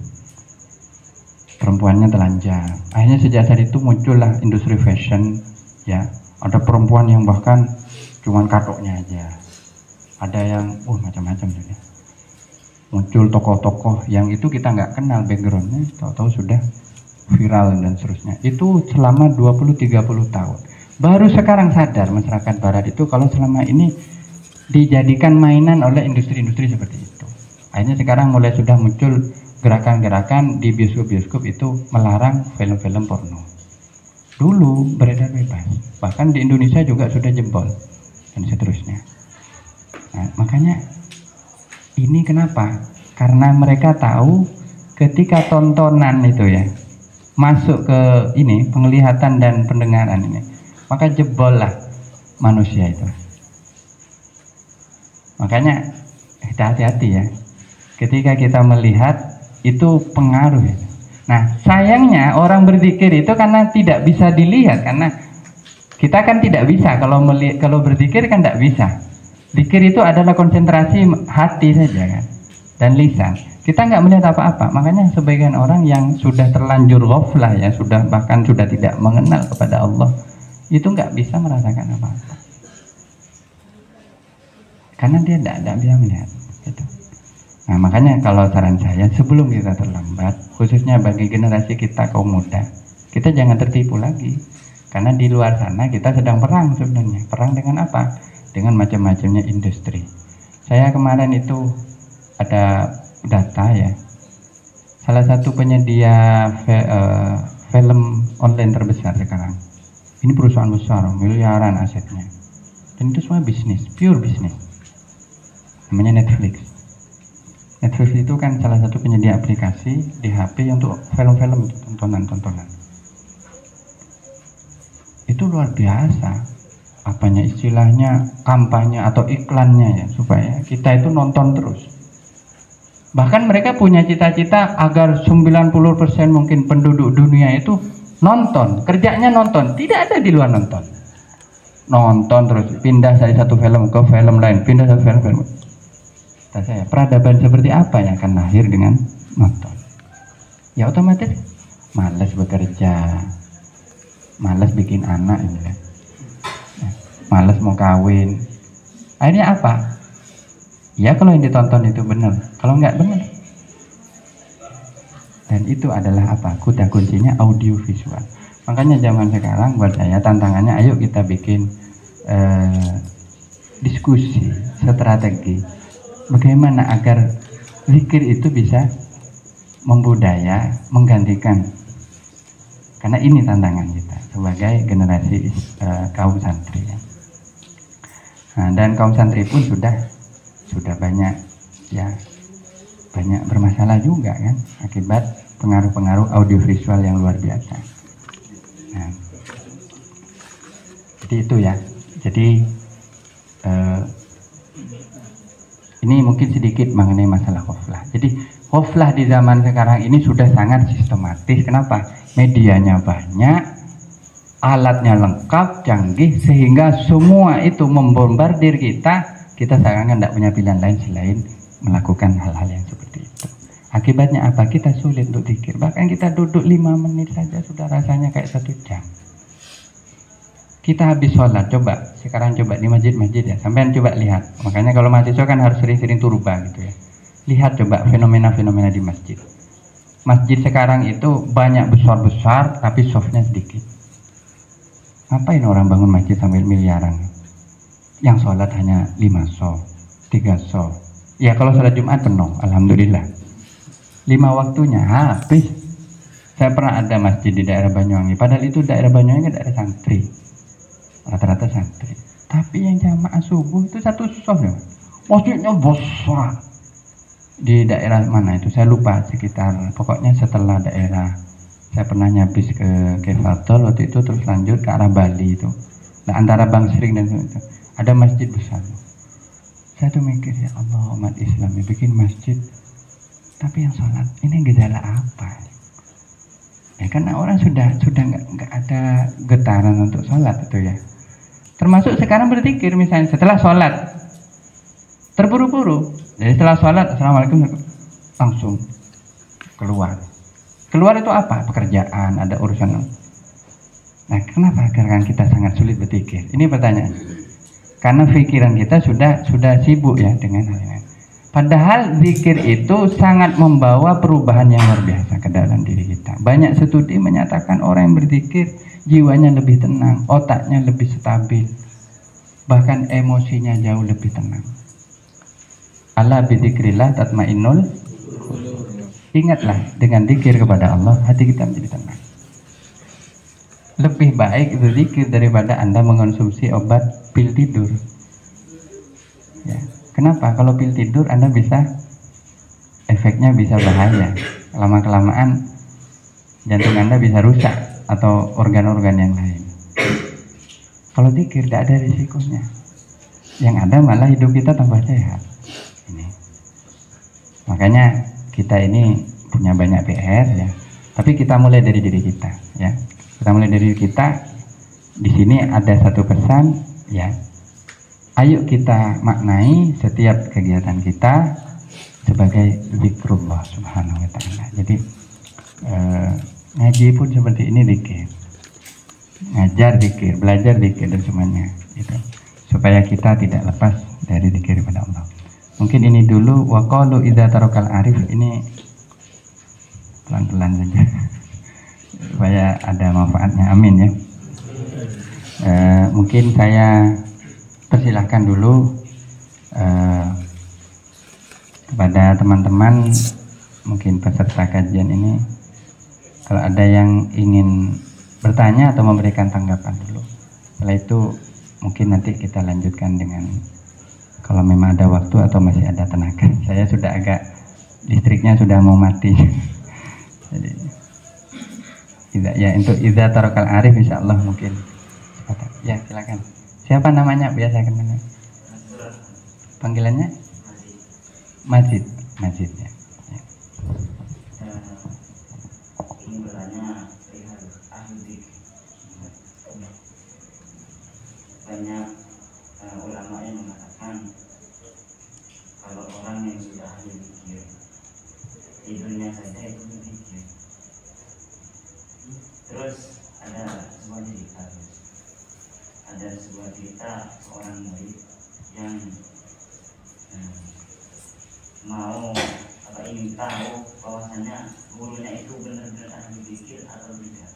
Perempuannya telanjang. Akhirnya sejak saat itu muncullah industri fashion ya. Ada perempuan yang bahkan cuman katoknya aja. Ada yang macam-macam ya. Muncul tokoh-tokoh yang itu kita nggak kenal backgroundnya, tahu-tahu sudah viral dan seterusnya. Itu selama 20-30 tahun. Baru sekarang sadar masyarakat barat itu kalau selama ini dijadikan mainan oleh industri-industri seperti itu. Akhirnya sekarang mulai sudah muncul gerakan-gerakan di bioskop-bioskop itu melarang film-film porno. Dulu beredar bebas, bahkan di Indonesia juga sudah jebol dan seterusnya. Nah, makanya ini kenapa? Karena mereka tahu ketika tontonan itu ya masuk ke ini penglihatan dan pendengaran ini, maka jebol lah manusia itu. Makanya kita hati-hati ya ketika kita melihat itu pengaruh ya. Nah sayangnya orang berzikir itu karena tidak bisa dilihat, karena kita kan tidak bisa kalau berzikir kan tidak bisa. Zikir itu adalah konsentrasi hati saja kan dan lisan. Kita nggak melihat apa-apa. Makanya sebagian orang yang sudah terlanjur ghaflah ya, bahkan sudah tidak mengenal kepada Allah, itu nggak bisa merasakan apa-apa karena dia tidak bisa melihat gitu. Nah makanya kalau saran saya sebelum kita terlambat, khususnya bagi generasi kita kaum muda, kita jangan tertipu lagi. Karena di luar sana kita sedang perang sebenarnya. Perang dengan apa? Dengan macam-macamnya industri. Saya kemarin itu ada data ya. Salah satu penyedia film online terbesar sekarang. Ini perusahaan besar, miliaran asetnya. Dan itu semua bisnis, pure bisnis. Namanya Netflix. Netflix itu kan salah satu penyedia aplikasi di HP untuk film-film, tontonan-tontonan. Itu luar biasa. Apanya istilahnya, kampanye atau iklannya ya, supaya kita itu nonton terus. Bahkan mereka punya cita-cita agar 90% mungkin penduduk dunia itu nonton, kerjanya nonton, tidak ada di luar nonton. Nonton terus, pindah dari satu film ke film lain, pindah satu film. Kata saya, peradaban seperti apa yang akan lahir dengan nonton? Ya otomatis malas bekerja, malas bikin anak ini kan, malas mau kawin. Akhirnya apa? Ya kalau yang ditonton itu benar, kalau nggak benar. Dan itu adalah apa? Kuda kuncinya audio visual. Makanya zaman sekarang buat saya tantangannya, ayo kita bikin diskusi, strategi. Bagaimana agar Zikir itu bisa membudaya, menggantikan. Karena ini tantangan kita sebagai generasi kaum santri. Nah, dan kaum santri pun sudah banyak banyak bermasalah juga kan akibat pengaruh-pengaruh audiovisual yang luar biasa. Nah, jadi itu ya. Jadi ini mungkin sedikit mengenai masalah khoflah. Jadi khoflah di zaman sekarang ini sudah sangat sistematis. Kenapa? Medianya banyak, alatnya lengkap, canggih, sehingga semua itu membombardir kita. Kita sekarang tidak punya pilihan lain selain melakukan hal-hal yang seperti itu. Akibatnya apa? Kita sulit untuk zikir. Bahkan kita duduk 5 menit saja sudah rasanya kayak 1 jam. Kita habis sholat, sekarang coba di masjid-masjid ya, sampean coba lihat. Makanya kalau mahasiswa kan harus sering-sering turba gitu ya. Lihat coba fenomena-fenomena di masjid. Masjid sekarang itu banyak besar-besar, tapi softnya sedikit. Ngapain orang bangun masjid sambil miliaran? Yang sholat hanya 5 soft, 3 soft. Ya kalau sholat Jumat penuh, alhamdulillah. 5 waktunya habis. Saya pernah ada masjid di daerah Banyuwangi, padahal itu daerah Banyuwangi kan daerah santri. Rata-rata santri, tapi yang jamaah subuh itu 1 soft ya. Masjidnya besar di daerah mana itu saya lupa, sekitar pokoknya setelah daerah saya pernah nyabis ke Kefatol waktu itu, terus lanjut ke arah Bali itu. Nah antara Bang Sering dan itu ada masjid besar. Saya tuh mikir, ya Allah, umat Islam ya bikin masjid tapi yang sholat ini gejala apa? Ya karena orang sudah nggak ada getaran untuk sholat itu ya. Termasuk sekarang berzikir misalnya setelah sholat terburu-buru. Jadi setelah sholat assalamualaikum langsung keluar. Keluar itu apa? Pekerjaan, ada urusan. Nah kenapa? Karena kita sangat sulit berzikir. Ini pertanyaan. Karena pikiran kita sudah sibuk ya dengan hal lain. Padahal zikir itu sangat membawa perubahan yang luar biasa ke dalam diri kita. Banyak studi menyatakan orang yang berzikir jiwanya lebih tenang, otaknya lebih stabil, bahkan emosinya jauh lebih tenang. Ala bidzikrillah tatmainnul. Ingatlah dengan zikir kepada Allah hati kita menjadi tenang. Lebih baik berzikir daripada Anda mengonsumsi obat pil tidur. Ya. Kenapa? Kalau pil tidur Anda efeknya bisa bahaya. Lama-kelamaan jantung Anda bisa rusak atau organ-organ yang lain. Kalau zikir tidak ada risikonya. Yang ada malah hidup kita tambah sehat. Ini. Makanya kita ini punya banyak PR ya. Tapi kita mulai dari diri kita ya. Kita mulai dari kita. Di sini ada satu pesan ya. Ayo kita maknai setiap kegiatan kita sebagai zikrullah subhanahu wa ta'ala. Jadi ngaji pun seperti ini zikir, ngajar zikir, belajar zikir dan semuanya itu, supaya kita tidak lepas dari zikir kepada Allah. Mungkin ini dulu. Wa qalu idza tarakal arif, ini pelan-pelan saja supaya ada manfaatnya, amin ya. Mungkin saya persilahkan dulu kepada teman-teman mungkin peserta kajian ini, kalau ada yang ingin bertanya atau memberikan tanggapan dulu. Setelah itu mungkin nanti kita lanjutkan dengan, kalau memang ada waktu atau masih ada tenaga. Saya sudah agak, listriknya sudah mau mati. Jadi tidak ya, untuk idza tarakal arif insyaallah mungkin. Ya silakan. Siapa namanya biasa kenalnya? Panggilannya? Majid. Majid ya. Ini bertanya perihal ahli. Banyak ulama yang mengatakan kalau orang yang sudah ahli zikir, tidurnya saja itu berzikir. Terus ada sebuah cerita, seorang murid yang mau atau ingin tahu bahwasanya gurunya itu benar-benar ahli zikir atau tidak,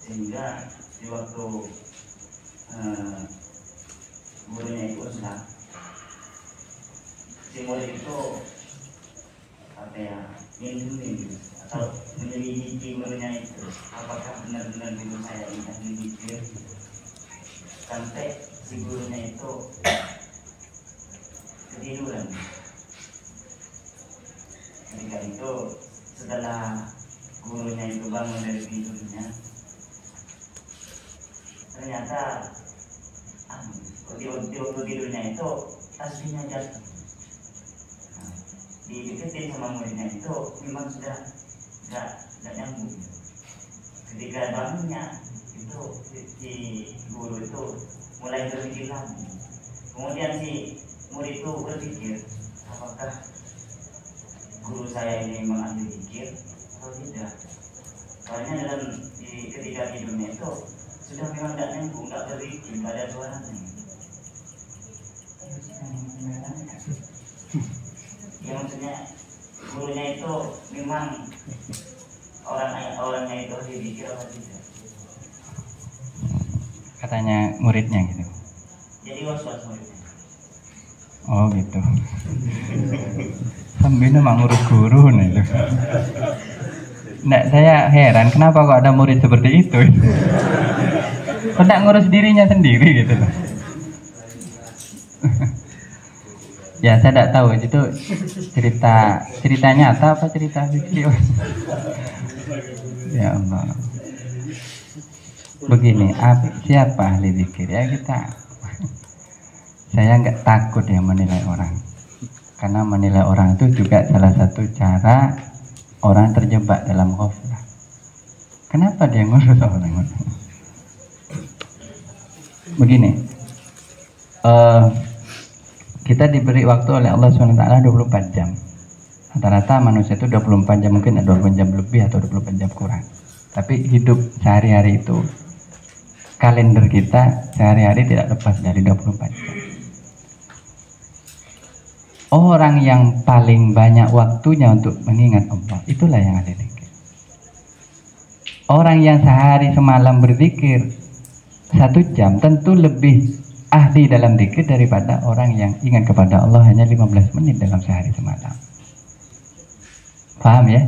sehingga di waktu gurunya itu uzlah, si murid itu kayak ini atau menyelidiki gurunya itu, apakah benar-benar guru saya ini ahli zikir, sampai si gurunya itu ketiduran. Ketika itu setelah gurunya itu bangun dari tidurnya, ternyata di waktu tidurnya itu tasbihnya jatuh. Nah, dideketin sama muridnya itu memang sudah tidak nyambung. Ketika bangunnya itu si guru itu mulai berpikir lagi. Kemudian si murid itu berpikir, apakah guru saya ini memang ahli zikir atau tidak? Soalnya ketika tidurnya itu sudah memang tidak nyambung, tidak berzikir, tidak ada suaranya. Ya maksudnya gurunya itu memang orangnya itu ahli zikir atau tidak? Katanya muridnya gitu. Jadi was-was muridnya. Oh gitu. Sambil memang ngurus guru nih tuh. Nggak, saya heran kenapa kok ada murid seperti itu. Kok nggak ngurus dirinya sendiri gitu loh. Ya saya tidak tahu itu cerita nyata apa cerita fiksi. Ya Allah. Begini, siapa ahli zikir ya kita. Saya nggak takut ya menilai orang, karena menilai orang itu juga salah satu cara orang terjebak dalam ghaflah. Kenapa dia ngurus orang? Begini, kita diberi waktu oleh Allah SWT 24 jam. Rata-rata manusia itu 24 jam, mungkin ada 24 jam lebih atau 24 jam kurang. Tapi hidup sehari-hari itu, kalender kita sehari-hari tidak lepas dari 24 jam. Orang yang paling banyak waktunya untuk mengingat Allah, itulah yang ahli zikir. Orang yang sehari semalam berzikir 1 jam tentu lebih ahli dalam zikir daripada orang yang ingat kepada Allah hanya 15 menit dalam sehari semalam. Paham ya?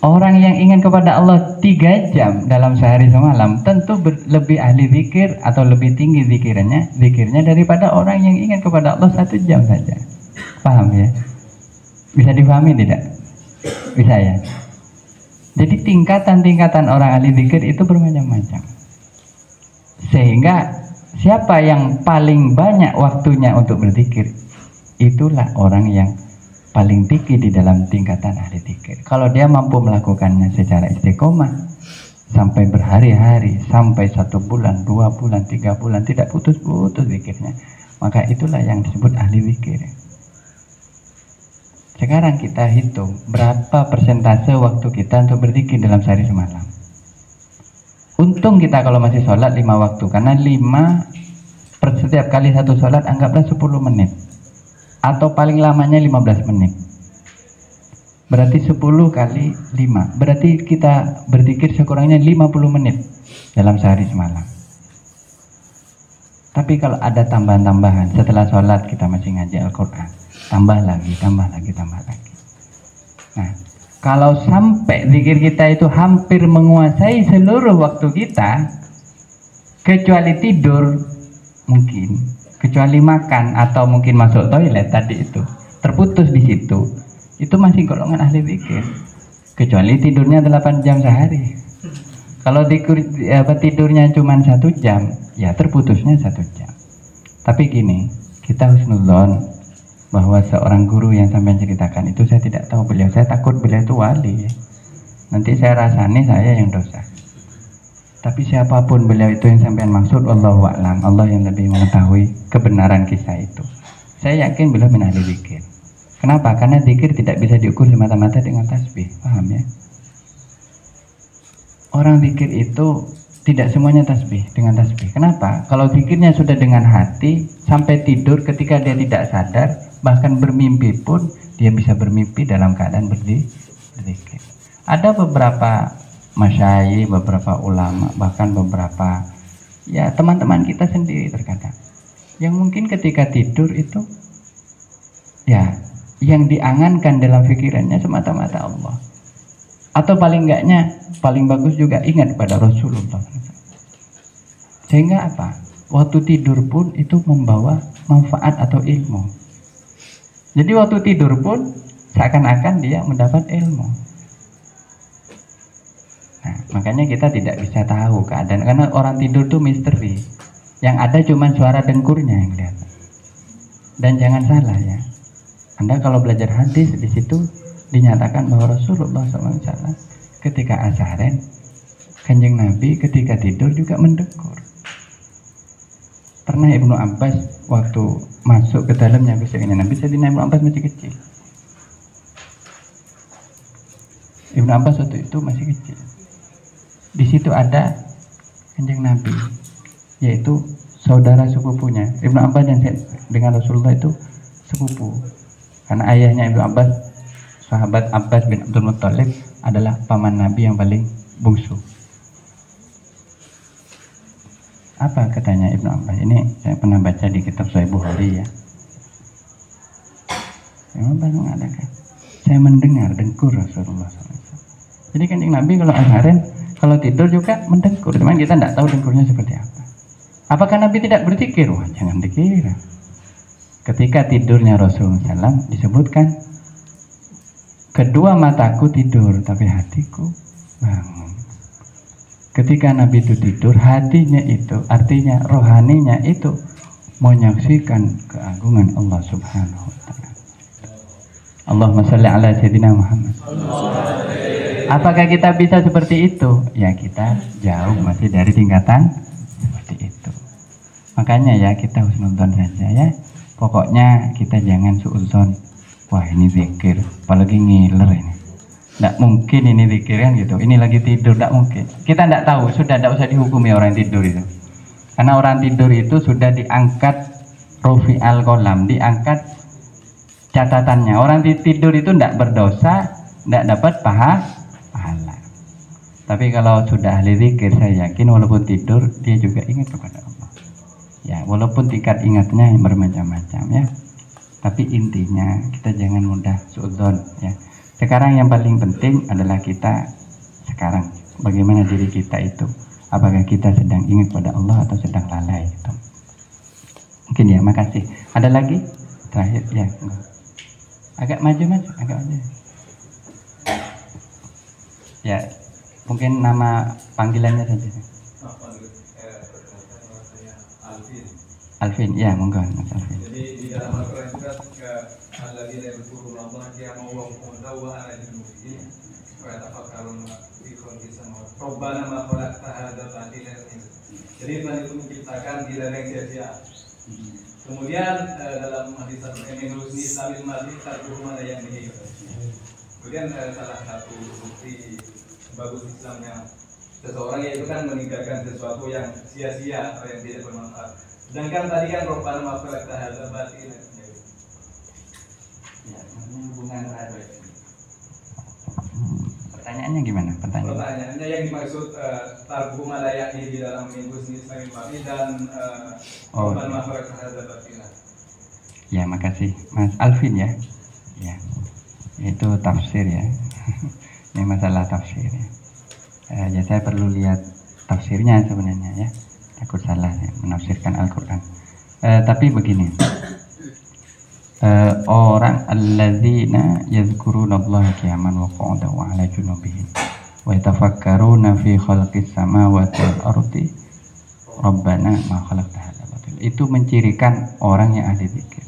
Orang yang ingat kepada Allah 3 jam dalam sehari semalam tentu lebih ahli zikir atau lebih tinggi zikirnya daripada orang yang ingat kepada Allah 1 jam saja. Paham ya? Bisa dipahami tidak? Bisa ya? Jadi tingkatan-tingkatan orang ahli zikir itu bermacam-macam. Sehingga siapa yang paling banyak waktunya untuk berzikir, itulah orang yang paling tinggi di dalam tingkatan ahli zikir. Kalau dia mampu melakukannya secara istiqomah sampai berhari-hari, sampai 1 bulan, 2 bulan, 3 bulan tidak putus-putus zikirnya, maka itulah yang disebut ahli zikir. Sekarang kita hitung berapa persentase waktu kita untuk berzikir dalam sehari semalam. Untung kita kalau masih sholat 5 waktu, karena 5 per setiap kali satu sholat anggaplah 10 menit. Atau paling lamanya 15 menit. Berarti 10 kali 5. Berarti kita berzikir sekurangnya 50 menit dalam sehari semalam. Tapi kalau ada tambahan-tambahan, setelah sholat kita masih ngaji Al-Quran, tambah lagi. Nah, kalau sampai zikir kita itu hampir menguasai seluruh waktu kita, kecuali tidur mungkin, kecuali makan atau mungkin masuk toilet tadi itu terputus di situ, itu masih golongan ahli zikir. Kecuali tidurnya 8 jam sehari. Kalau tidurnya cuma 1 jam, ya terputusnya 1 jam. Tapi gini, kita husnuzon bahwa seorang guru yang sampai ceritakan itu, saya tidak tahu beliau, saya takut beliau itu wali. Nanti saya rasani saya yang dosa. Tapi siapapun beliau itu yang sampean maksud, Allahu a'lam, Allah yang lebih mengetahui kebenaran kisah itu. Saya yakin beliau min ahli zikir. Kenapa? Karena zikir tidak bisa diukur semata-mata dengan tasbih. Paham ya? Orang zikir itu tidak semuanya tasbih dengan tasbih. Kenapa? Kalau zikirnya sudah dengan hati, sampai tidur ketika dia tidak sadar, bahkan bermimpi pun dia bisa bermimpi dalam keadaan berzikir. Ada beberapa masyayikh, beberapa ulama, bahkan beberapa ya teman-teman kita sendiri terkadang yang mungkin ketika tidur itu ya yang diangankan dalam pikirannya semata-mata Allah. Atau paling enggaknya, paling bagus juga ingat pada Rasulullah. Sehingga apa? Waktu tidur pun itu membawa manfaat atau ilmu. Jadi waktu tidur pun seakan-akan dia mendapat ilmu. Nah, makanya kita tidak bisa tahu keadaan, karena orang tidur itu misteri. Yang ada cuma suara dengkurnya yang lihat. Dan jangan salah ya, Anda kalau belajar hadis di situ dinyatakan bahwa Rasulullah SAW ketika azharen, Kanjeng Nabi ketika tidur juga mendekur. Pernah Ibnu Abbas waktu masuk ke dalamnya bisiknya Nabi, Sayyidina Ibnu Abbas masih kecil. Ibnu Abbas waktu itu masih kecil. Di situ ada Kanjeng Nabi, yaitu saudara sepupunya. Ibnu Abbas dengan Rasulullah itu sepupu. Karena ayahnya Ibnu Abbas, sahabat Abbas bin Abdul Muttalib, adalah paman Nabi yang paling bungsu. Apa katanya Ibnu Abbas? Ini saya pernah baca di kitab Sahih Bukhari ya. Ibnu Abbas mengatakan, saya mendengar dengkur Rasulullah SAW. Jadi Kanjeng Nabi kalau azharen, kalau tidur juga mendengkur. Cuman kita tidak tahu dengkurnya seperti apa. Apakah Nabi tidak berzikir? Wah, jangan dikira. Ketika tidurnya Rasulullah SAW disebutkan, kedua mataku tidur, tapi hatiku bangun. Ketika Nabi itu tidur, hatinya itu, artinya rohaninya itu menyaksikan keagungan Allah Subhanahu wa Ta'ala. Allahumma sholli ala Sayyidina Muhammad. Apakah kita bisa seperti itu? Ya, kita jauh masih dari tingkatan seperti itu. Makanya ya, kita husnudzon saja ya. Pokoknya kita jangan suudzon. Wah, ini zikir, apalagi ngiler ini. Tidak mungkin ini zikir kan gitu. Ini lagi tidur, tidak mungkin. Kita tidak tahu, sudah tidak usah dihukumi orang tidur itu. Karena orang tidur itu sudah diangkat Rufi al-Qalam, diangkat catatannya. Orang tidur itu tidak berdosa, tidak dapat pahala. Tapi kalau sudah ahli zikir, saya yakin walaupun tidur dia juga ingat kepada Allah. Ya, walaupun tingkat ingatnya bermacam-macam ya. Tapi intinya kita jangan mudah suudzon ya. Sekarang yang paling penting adalah kita sekarang bagaimana diri kita itu. Apakah kita sedang ingat pada Allah atau sedang lalai gitu. Mungkin ya, makasih. Ada lagi? Terakhir ya. Agak maju agak maju. Ya, mungkin nama panggilannya saja. Alvin, ya monggo Mas Alvin. Jadi di dalam Al-Quran juga alladzina yadhkurunallaha qiyaman wa qu'udan wa 'ala junubihim wa yatafakkaruna fi khalqis samawati rabbana ma khalaqta hadza batilan. Jadi Tuhan itu menciptakan tidak ada yang sia-sia. Kemudian dalam hadis Ibnu Husni Islamil Masih satu mana yang ini. Kemudian salah satu bukti bagus Islamnya seseorang yaitu kan meninggalkan sesuatu yang sia-sia atau yang tidak bermanfaat. Sedangkan tadi kan Rabbana ma khalaqta hadza batilan. Ya, hubungan rada. Pertanyaannya gimana? Pertanyaannya yang dimaksud tarbu malayani di dalam minggu Islamil Masih dan Rabbana ma khalaqta hadza batilan. Ya, makasih Mas Alvin ya. Ya. Itu tafsir ya. Ini masalah tafsir ya. Ya saya perlu lihat tafsirnya sebenarnya ya. Takut salah ya, menafsirkan Al-Quran. Tapi begini, orang alladzina yadhkurunallaha qiyaman wa qu'udan wa 'ala junubihim wa yatafakkaruna fi khalqis samawati wal ardi rabbana ma khalaqta hadza batila. Itu mencirikan orang yang ahli zikir.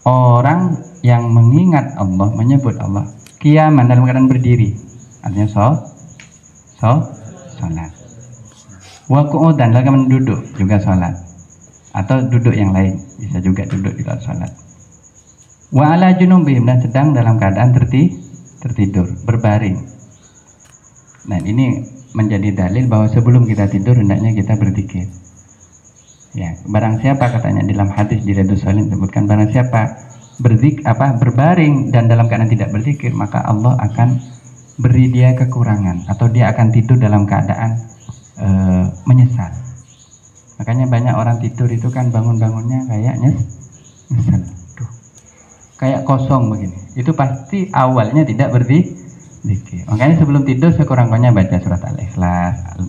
Orang yang mengingat Allah, menyebut Allah, qiyaman dalam keadaan berdiri, artinya salat. Wa qu'udan dalam keadaan duduk juga salat. Atau duduk yang lain, bisa juga duduk di dalam salat. Wa 'ala junubihim, dan sedang dalam keadaan tertidur, berbaring. Nah, ini menjadi dalil bahwa sebelum kita tidur hendaknya kita berzikir. Ya, barang siapa katanya dalam hadis di Riyadhus Shalihin disebutkan, barang siapa berbaring dan dalam keadaan tidak berzikir, maka Allah akan beri dia kekurangan atau dia akan tidur dalam keadaan menyesal. Makanya banyak orang tidur itu kan bangun-bangunnya kayak nyesel. kayak kosong begini. Itu pasti awalnya tidak berzikir. Makanya sebelum tidur sekurang-kurangnya baca surat Al-Ikhlas,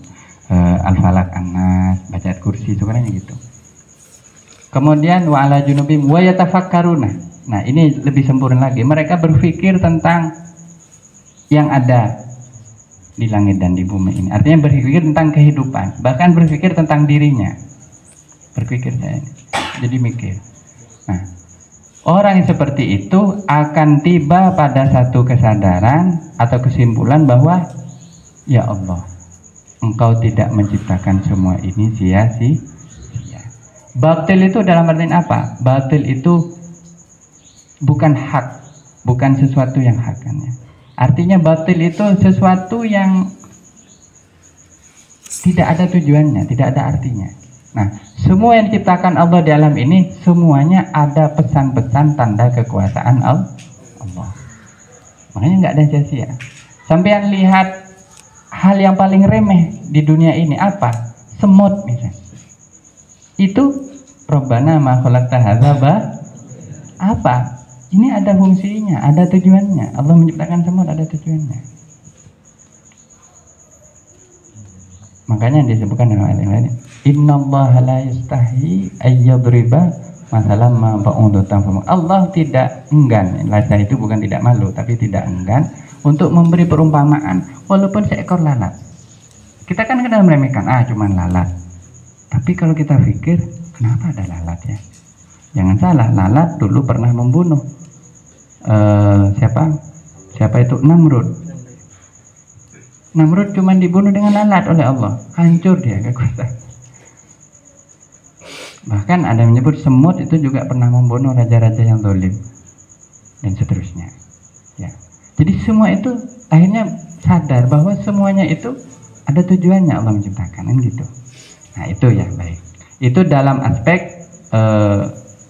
Al-Falaq, An-Nas, baca ayat kursi, sekurangnya gitu. Kemudian wa ala junubim wa yatafakkaruna. Nah, ini lebih sempurna lagi. Mereka berpikir tentang yang ada di langit dan di bumi ini. Artinya berpikir tentang kehidupan, bahkan berpikir tentang dirinya. Berpikir saya ini. Jadi mikir. Nah, orang yang seperti itu akan tiba pada satu kesadaran atau kesimpulan bahwa ya Allah, Engkau tidak menciptakan semua ini sia-sia. Batil itu dalam artian apa? Batil itu bukan hak, bukan sesuatu yang hak kan ya. Artinya batil itu sesuatu yang tidak ada tujuannya, tidak ada artinya. Nah, semua yang diciptakan Allah di alam ini semuanya ada pesan-pesan tanda kekuasaan Allah. Makanya nggak ada sia-sia. Sampean lihat hal yang paling remeh di dunia ini apa? Semut misalnya. Itu Rabbana ma khalaqta hadza apa? Ini ada fungsinya, ada tujuannya. Allah menciptakan semut ada tujuannya. Makanya disebutkan dalam ayat yang lain, innallaha la yastahi ayyadriba masalam ma ba'udatan. Allah tidak enggan, lasa itu bukan tidak malu, tapi tidak enggan untuk memberi perumpamaan walaupun seekor lalat. Kita kan kadang meremehkan, cuman lalat. Tapi kalau kita pikir, kenapa ada lalat ya? Jangan salah, lalat dulu pernah membunuh siapa itu? Namrud. Namrud cuma dibunuh dengan lalat oleh Allah, hancur dia kekuasaan. Bahkan ada yang menyebut semut itu juga pernah membunuh raja-raja yang zalim dan seterusnya. Ya. Jadi semua itu akhirnya sadar bahwa semuanya itu ada tujuannya Allah menciptakan, kan gitu. Nah itu ya baik. Itu dalam aspek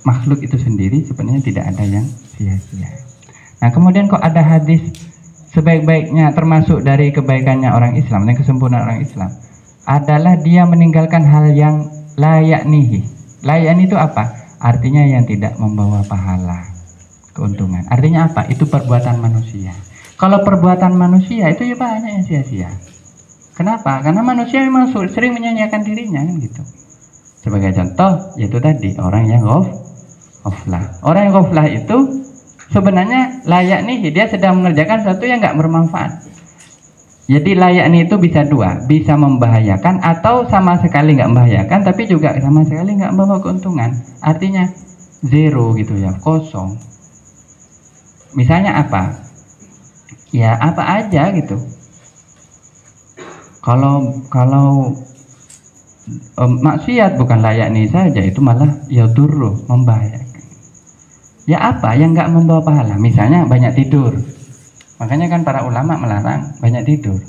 makhluk itu sendiri sebenarnya tidak ada yang sia-sia. Nah kemudian kok ada hadis sebaik-baiknya termasuk dari kebaikannya orang Islam dan kesempurnaan orang Islam adalah dia meninggalkan hal yang layak nihi. Layak itu apa? Artinya yang tidak membawa pahala, keuntungan. Artinya apa? Itu perbuatan manusia. Kalau perbuatan manusia itu ya banyak yang sia-sia. Kenapa? Karena manusia memang sering menyanyiakan dirinya kan gitu. Sebagai contoh yaitu tadi orang yang ghaflah. Orang yang ghaflah itu sebenarnya layak nih, dia sedang mengerjakan sesuatu yang nggak bermanfaat. Jadi layak nih itu bisa dua, bisa membahayakan atau sama sekali nggak membahayakan, tapi juga sama sekali nggak membawa keuntungan. Artinya zero gitu ya, kosong. Misalnya apa? Ya apa aja gitu. Kalau maksiat bukan layak nih saja, itu malah ya durruh, membahayakan. Ya apa yang nggak membawa pahala? Misalnya banyak tidur. Makanya kan para ulama melarang banyak tidur.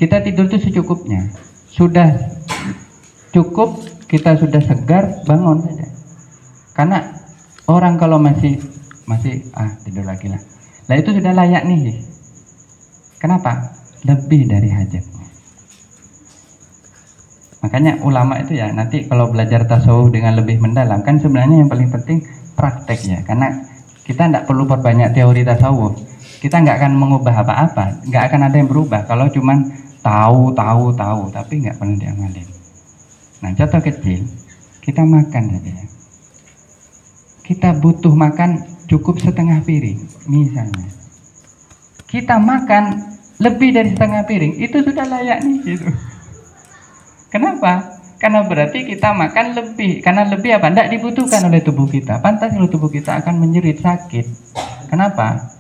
Kita tidur itu secukupnya. Sudah cukup, kita sudah segar, bangun saja. Karena orang kalau masih tidur lagi lah. Nah itu sudah layak nih. Kenapa? Lebih dari hajatnya. Makanya ulama itu ya nanti kalau belajar tasawuf dengan lebih mendalam kan sebenarnya yang paling penting praktek ya. Karena kita tidak perlu perbanyak teori tasawuf. Kita nggak akan mengubah apa-apa, nggak akan ada yang berubah kalau cuman tahu, tapi nggak pernah diamalin. Nah contoh kecil, kita makan saja ya. Kita butuh makan cukup setengah piring, misalnya. Kita makan lebih dari setengah piring, itu sudah layak nih gitu. Kenapa? Karena berarti kita makan lebih. Karena lebih apa? Tidak dibutuhkan oleh tubuh kita. Pantas kalau tubuh kita akan menjerit sakit. Kenapa?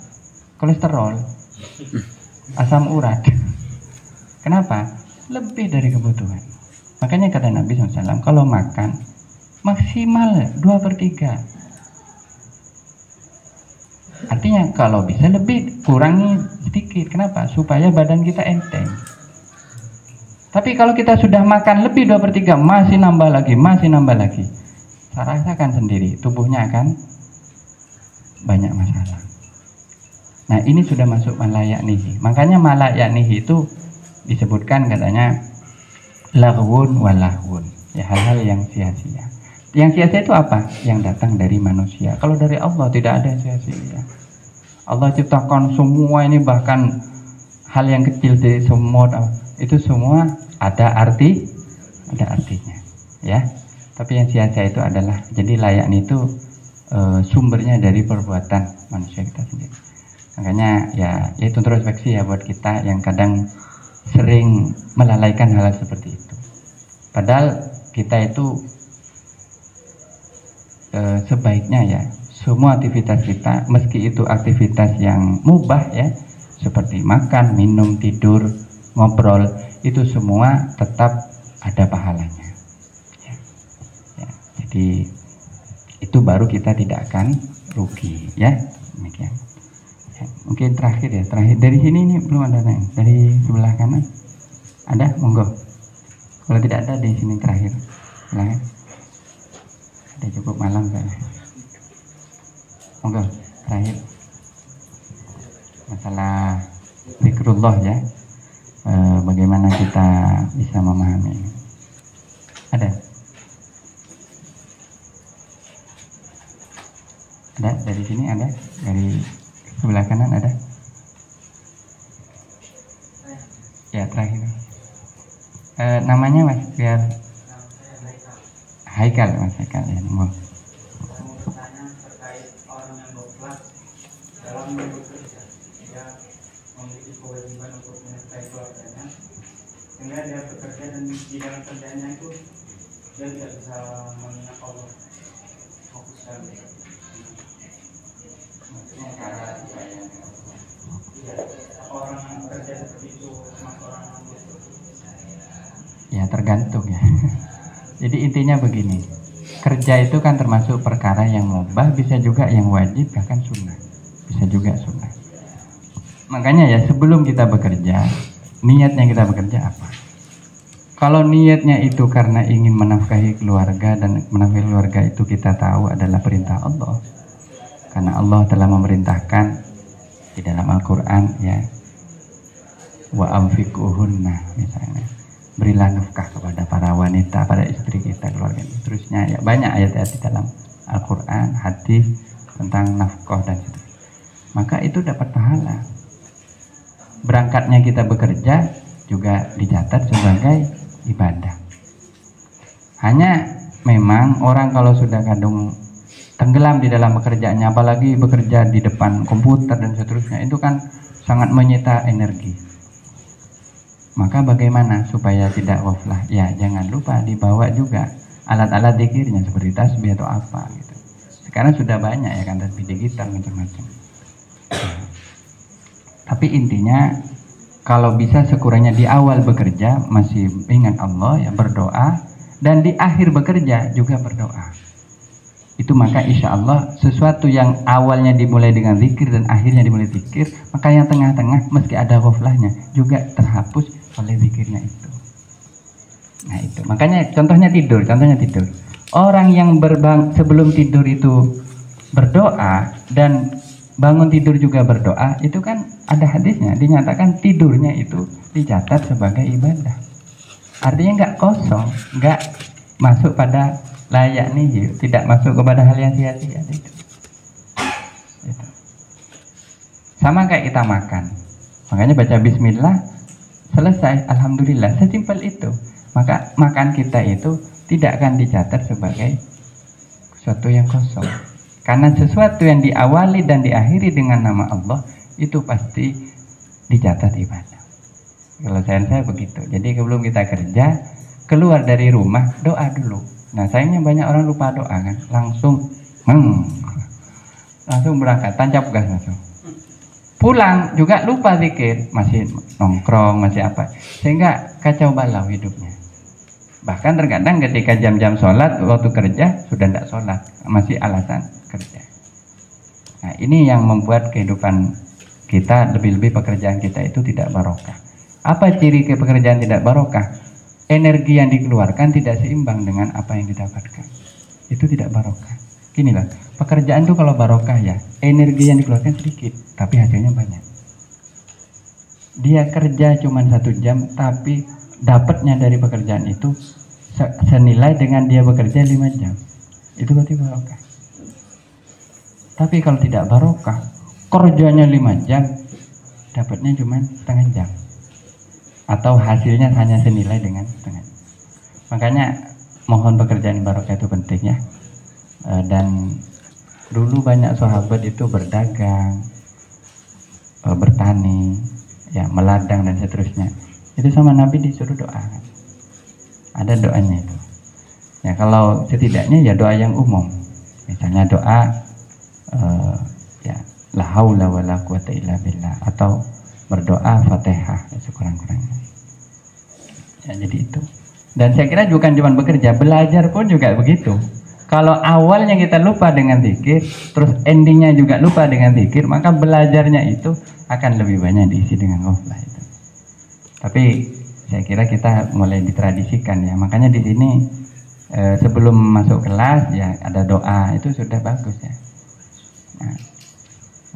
Kolesterol, asam urat. Kenapa? Lebih dari kebutuhan. Makanya kata Nabi SAW, kalau makan maksimal 2/3. Artinya kalau bisa lebih, kurangi sedikit. Kenapa? Supaya badan kita enteng. Tapi kalau kita sudah makan lebih 2/3, masih nambah lagi. Saya rasakan sendiri, tubuhnya akan banyak masalah. Nah ini sudah masuk malayak nihi. Makanya malayak nihi itu disebutkan katanya laghwun walahwun. Ya hal-hal yang sia-sia. Yang sia-sia itu apa? Yang datang dari manusia. Kalau dari Allah tidak ada sia-sia. Allah ciptakan semua ini, bahkan hal yang kecil dari semut itu semua ada artinya, ya. Tapi yang sia-sia itu adalah, jadi layaknya itu sumbernya dari perbuatan manusia kita sendiri. Makanya ya itu introspeksi ya buat kita yang kadang sering melalaikan hal seperti itu. Padahal kita itu sebaiknya ya semua aktivitas kita, meski itu aktivitas yang mubah ya, seperti makan, minum, tidur, ngobrol, itu semua tetap ada pahalanya ya. Ya, jadi itu baru kita tidak akan rugi ya. Demikian ya, mungkin terakhir dari sini ini belum ada nih, dari sebelah kanan ada, monggo. Kalau tidak ada di sini terakhir, silahkan. Ada cukup malam kan? Monggo terakhir masalah zikrullah ya, bagaimana kita bisa memahami ini. Ada dari sini, ada dari sebelah kanan, ada ya. Terakhir namanya Mas, biar Haikal, Mas Haikal ya, monggo. Tanya terkait orang yang goflat dalam bekerja, dia memiliki kewajiban untuk menafkahi keluarganya, sehingga dia bekerja dan di dalam kerjanya itu dia tidak bisa mengingat Allah, fokuskan. Maksudnya orang yang bekerja seperti itu termasuk orang yang goflat? Ya tergantung ya. Jadi intinya begini, kerja itu kan termasuk perkara yang mubah, bisa juga yang wajib, bahkan sunnah, bisa juga sunnah. Makanya ya sebelum kita bekerja, niatnya kita bekerja apa? Kalau niatnya itu karena ingin menafkahi keluarga, dan menafkahi keluarga itu kita tahu adalah perintah Allah, karena Allah telah memerintahkan di dalam Al-Quran ya, wa anfiquhunna misalnya, berilah nafkah kepada para wanita, pada istri kita, keluarga, terusnya ya, banyak ayat-ayat di dalam Al-Quran, hadis tentang nafkah dan seterusnya. Maka itu dapat pahala. Berangkatnya kita bekerja juga dicatat sebagai ibadah. Hanya memang orang kalau sudah kadung tenggelam di dalam pekerjaannya, apalagi bekerja di depan komputer dan seterusnya, itu kan sangat menyita energi. Maka bagaimana supaya tidak ghaflah? Ya jangan lupa dibawa juga alat-alat zikirnya seperti tasbih atau apa gitu. Sekarang sudah banyak ya kan, tasbih digital macam-macam. Tapi intinya kalau bisa sekurangnya di awal bekerja masih ingat Allah ya, berdoa, dan di akhir bekerja juga berdoa. Itu maka insya Allah sesuatu yang awalnya dimulai dengan zikir dan akhirnya dimulai zikir, maka yang tengah-tengah meski ada ghaflahnya juga terhapus oleh zikirnya itu. Nah itu makanya contohnya tidur. Orang yang sebelum tidur itu berdoa dan bangun tidur juga berdoa, itu kan ada hadisnya, dinyatakan tidurnya itu dicatat sebagai ibadah. Artinya nggak kosong, nggak masuk pada layak nih, tidak masuk kepada hal yang sia-sia itu. Sama kayak kita makan, makanya baca bismillah, selesai, alhamdulillah, sesimpel itu. Maka makan kita itu tidak akan dicatat sebagai sesuatu yang kosong, karena sesuatu yang diawali dan diakhiri dengan nama Allah itu pasti dicatat ibadah. Kalau saya begitu. Jadi sebelum kita kerja, keluar dari rumah, doa dulu. Nah sayangnya banyak orang lupa doa kan, langsung berangkat, tancap gas langsung. Pulang juga lupa zikir, masih nongkrong, masih apa, sehingga kacau balau hidupnya. Bahkan terkadang ketika jam-jam sholat, waktu kerja sudah tidak sholat, masih alasan kerja. Nah ini yang membuat kehidupan kita, lebih-lebih pekerjaan kita itu tidak barokah. Apa ciri pekerjaan tidak barokah? Energi yang dikeluarkan tidak seimbang dengan apa yang didapatkan. Itu tidak barokah. Gini lah, pekerjaan itu kalau barokah ya, energi yang dikeluarkan sedikit, tapi hasilnya banyak. Dia kerja cuma 1 jam, tapi dapatnya dari pekerjaan itu senilai dengan dia bekerja 5 jam. itu berarti barokah. Tapi kalau tidak barokah, kerjanya 5 jam, dapatnya cuma setengah jam, atau hasilnya hanya senilai dengan setengah. Makanya mohon pekerjaan barokah itu penting ya. Dan dulu banyak sahabat itu berdagang, bertani, ya meladang dan seterusnya. Itu sama Nabi disuruh doa. Ada doanya itu. Ya kalau setidaknya ya doa yang umum. Misalnya doa ya la haula wala quwata illa billah, atau berdoa Fatihah ya, sekurang-kurangnya. Ya jadi itu. Dan saya kira bukan cuma bekerja, belajar pun juga begitu. Kalau awalnya kita lupa dengan zikir, terus endingnya juga lupa dengan zikir, maka belajarnya itu akan lebih banyak diisi dengan ghaflah itu. Tapi saya kira kita mulai ditradisikan ya. Makanya di sini sebelum masuk kelas ya ada doa, itu sudah bagus ya. Nah,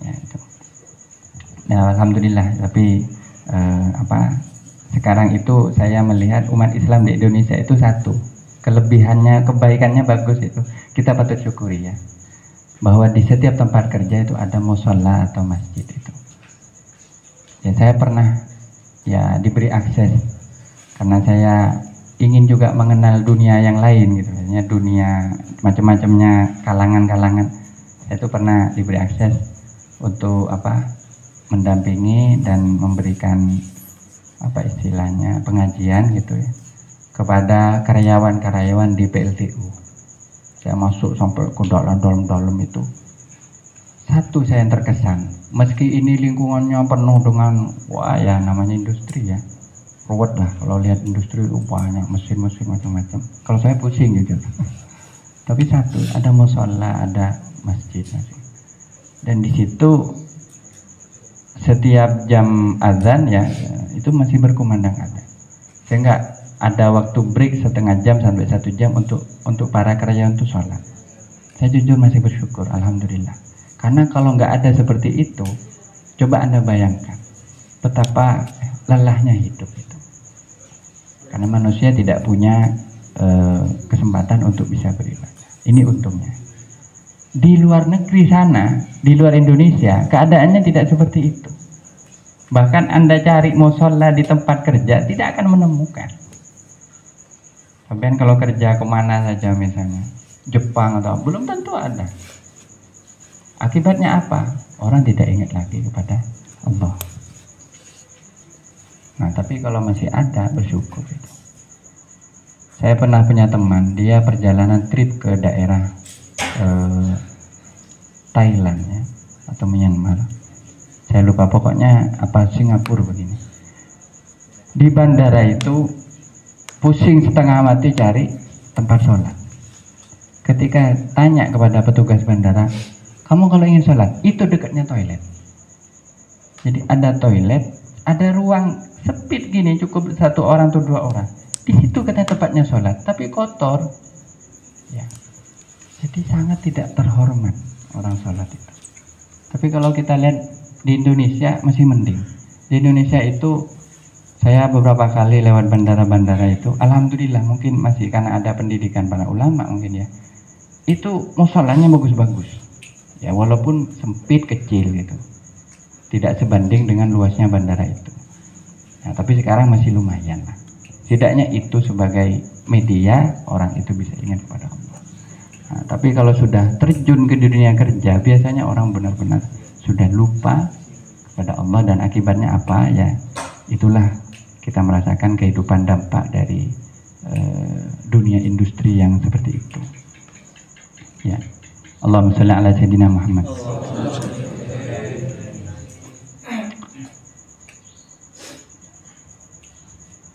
ya itu. Nah, alhamdulillah. Tapi sekarang itu saya melihat umat Islam di Indonesia itu satu. Kelebihannya, kebaikannya bagus itu. Kita patut syukuri ya. Bahwa di setiap tempat kerja itu ada mushola atau masjid itu. Ya saya pernah ya diberi akses karena saya ingin juga mengenal dunia yang lain gitu. Maksudnya dunia macam-macamnya, kalangan-kalangan. Saya itu pernah diberi akses untuk mendampingi dan memberikan istilahnya pengajian gitu ya kepada karyawan-karyawan di PLTU. Saya masuk sampai ke dalam itu. Satu saya yang terkesan, meski ini lingkungannya penuh dengan ya namanya industri ya, ruwet lah kalau lihat industri banyak mesin-mesin macam-macam. Kalau saya pusing gitu. Tapi satu, ada mushola, ada masjid. Dan di situ setiap jam azan ya itu masih berkumandang azan. Sehingga ada waktu break setengah jam sampai 1 jam untuk para karyawan itu sholat. Saya jujur masih bersyukur, alhamdulillah. Karena kalau nggak ada seperti itu, coba Anda bayangkan betapa lelahnya hidup itu. Karena manusia tidak punya kesempatan untuk bisa beribadah. Ini untungnya. Di luar negeri sana, di luar Indonesia, keadaannya tidak seperti itu. Bahkan Anda cari mushola di tempat kerja tidak akan menemukan. Sampai kalau kerja kemana saja misalnya Jepang atau belum tentu ada. Akibatnya apa? Orang tidak ingat lagi kepada Allah. Nah tapi kalau masih ada, bersyukur itu. Saya pernah punya teman, dia perjalanan trip ke daerah Thailand ya, atau Myanmar. Saya lupa, pokoknya Singapura begini. Di bandara itu pusing setengah mati cari tempat sholat. Ketika tanya kepada petugas bandara, kamu kalau ingin sholat, itu dekatnya toilet. Jadi ada toilet, ada ruang sempit gini, cukup 1 orang atau 2 orang. Di situ katanya tempatnya sholat, tapi kotor. Ya. Jadi sangat tidak terhormat orang sholat itu. Tapi kalau kita lihat di Indonesia masih mending. Di Indonesia itu saya beberapa kali lewat bandara-bandara itu, alhamdulillah mungkin masih karena ada pendidikan para ulama mungkin ya. Itu musholanya bagus-bagus. Ya walaupun sempit kecil gitu. Tidak sebanding dengan luasnya bandara itu. Nah, tapi sekarang masih lumayan lah. Setidaknya itu sebagai media orang itu bisa ingat kepada Allah. Nah, tapi kalau sudah terjun ke dunia kerja, biasanya orang benar-benar sudah lupa kepada Allah, dan akibatnya apa ya? Itulah kita merasakan kehidupan dampak dari dunia industri yang seperti itu. Ya, Allahumma sholli ala sayyidina Muhammad.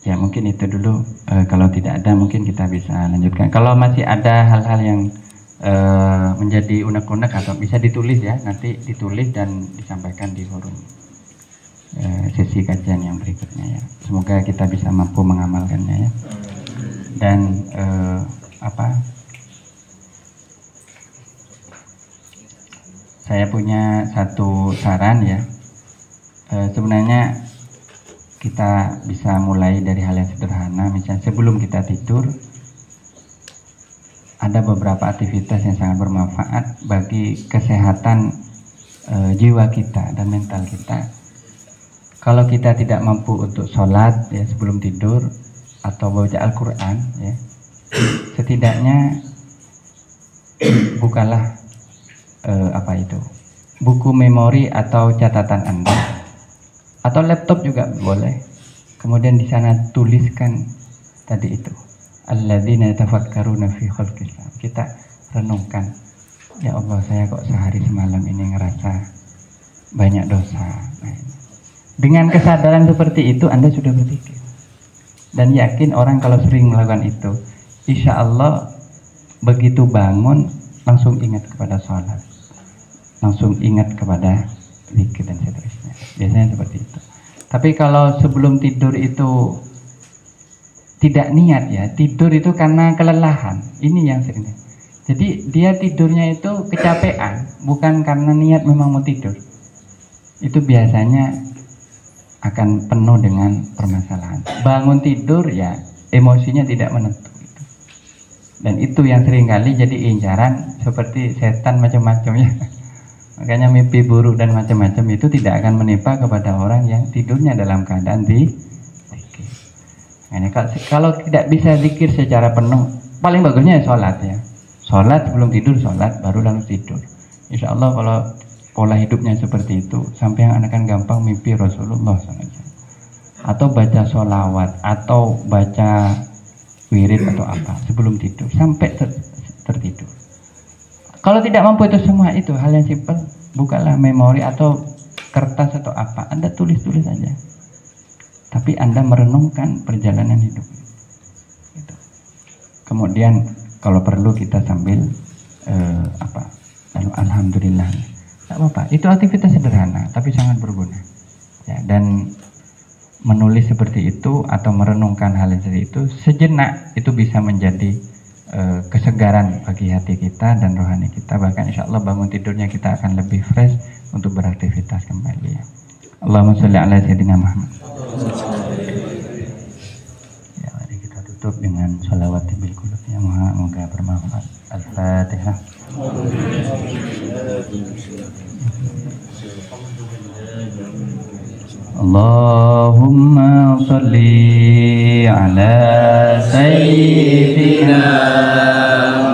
Ya mungkin itu dulu. Kalau tidak ada mungkin kita bisa lanjutkan. Kalau masih ada hal-hal yang menjadi unek-unek atau bisa ditulis ya, nanti ditulis dan disampaikan di forum sesi kajian yang berikutnya ya. Semoga kita bisa mampu mengamalkannya ya. Dan saya punya satu saran ya. Sebenarnya kita bisa mulai dari hal yang sederhana. Misalnya sebelum kita tidur, ada beberapa aktivitas yang sangat bermanfaat bagi kesehatan jiwa kita dan mental kita. Kalau kita tidak mampu untuk sholat ya sebelum tidur atau baca Al-Quran ya, setidaknya bukalah buku memori atau catatan Anda atau laptop juga boleh. Kemudian di sana tuliskan tadi itu, alladzina yatafakkaruna fi khalqis samawati. Kita renungkan, ya Allah, saya kok sehari semalam ini ngerasa banyak dosa. Nah, dengan kesadaran seperti itu Anda sudah berpikir. Dan yakin orang kalau sering melakukan itu, insya Allah begitu bangun langsung ingat kepada sholat, langsung ingat kepada zikir dan seterusnya. Biasanya seperti itu. Tapi kalau sebelum tidur itu tidak niat ya, tidur itu karena kelelahan. Ini yang sering. Jadi dia tidurnya itu kecapean, bukan karena niat memang mau tidur. Itu biasanya akan penuh dengan permasalahan. Bangun tidur ya emosinya tidak menentu. Dan itu yang seringkali jadi incaran seperti setan macam-macam ya. Makanya mimpi buruk dan macam-macam itu tidak akan menimpa kepada orang yang tidurnya dalam keadaan zikir. Nah, kalau tidak bisa zikir secara penuh, paling bagusnya ya sholat ya. Sholat sebelum tidur, sholat baru lalu tidur. Insya Allah kalau pola hidupnya seperti itu, sampai yang akan gampang mimpi Rasulullah SAW. Atau baca sholawat, atau baca wirid atau apa sebelum tidur sampai tertidur. Kalau tidak mampu itu semua, itu hal yang simpel, bukalah memori atau kertas atau apa, Anda tulis-tulis saja. Tapi Anda merenungkan perjalanan hidup. Gitu. Kemudian kalau perlu kita sambil lalu alhamdulillah. Tak apa-apa, itu aktivitas sederhana tapi sangat berguna. Ya, dan menulis seperti itu atau merenungkan hal yang seperti itu sejenak itu bisa menjadi kesegaran bagi hati kita dan rohani kita. Bahkan insya Allah bangun tidurnya kita akan lebih fresh untuk beraktivitas kembali ya. Allahumma sholli ala sayyidina Muhammad. Ya, mari kita tutup dengan sholawat bil qulub yang moga bermanfaat. Al-Fatihah. Allahumma sholli ala sayyidina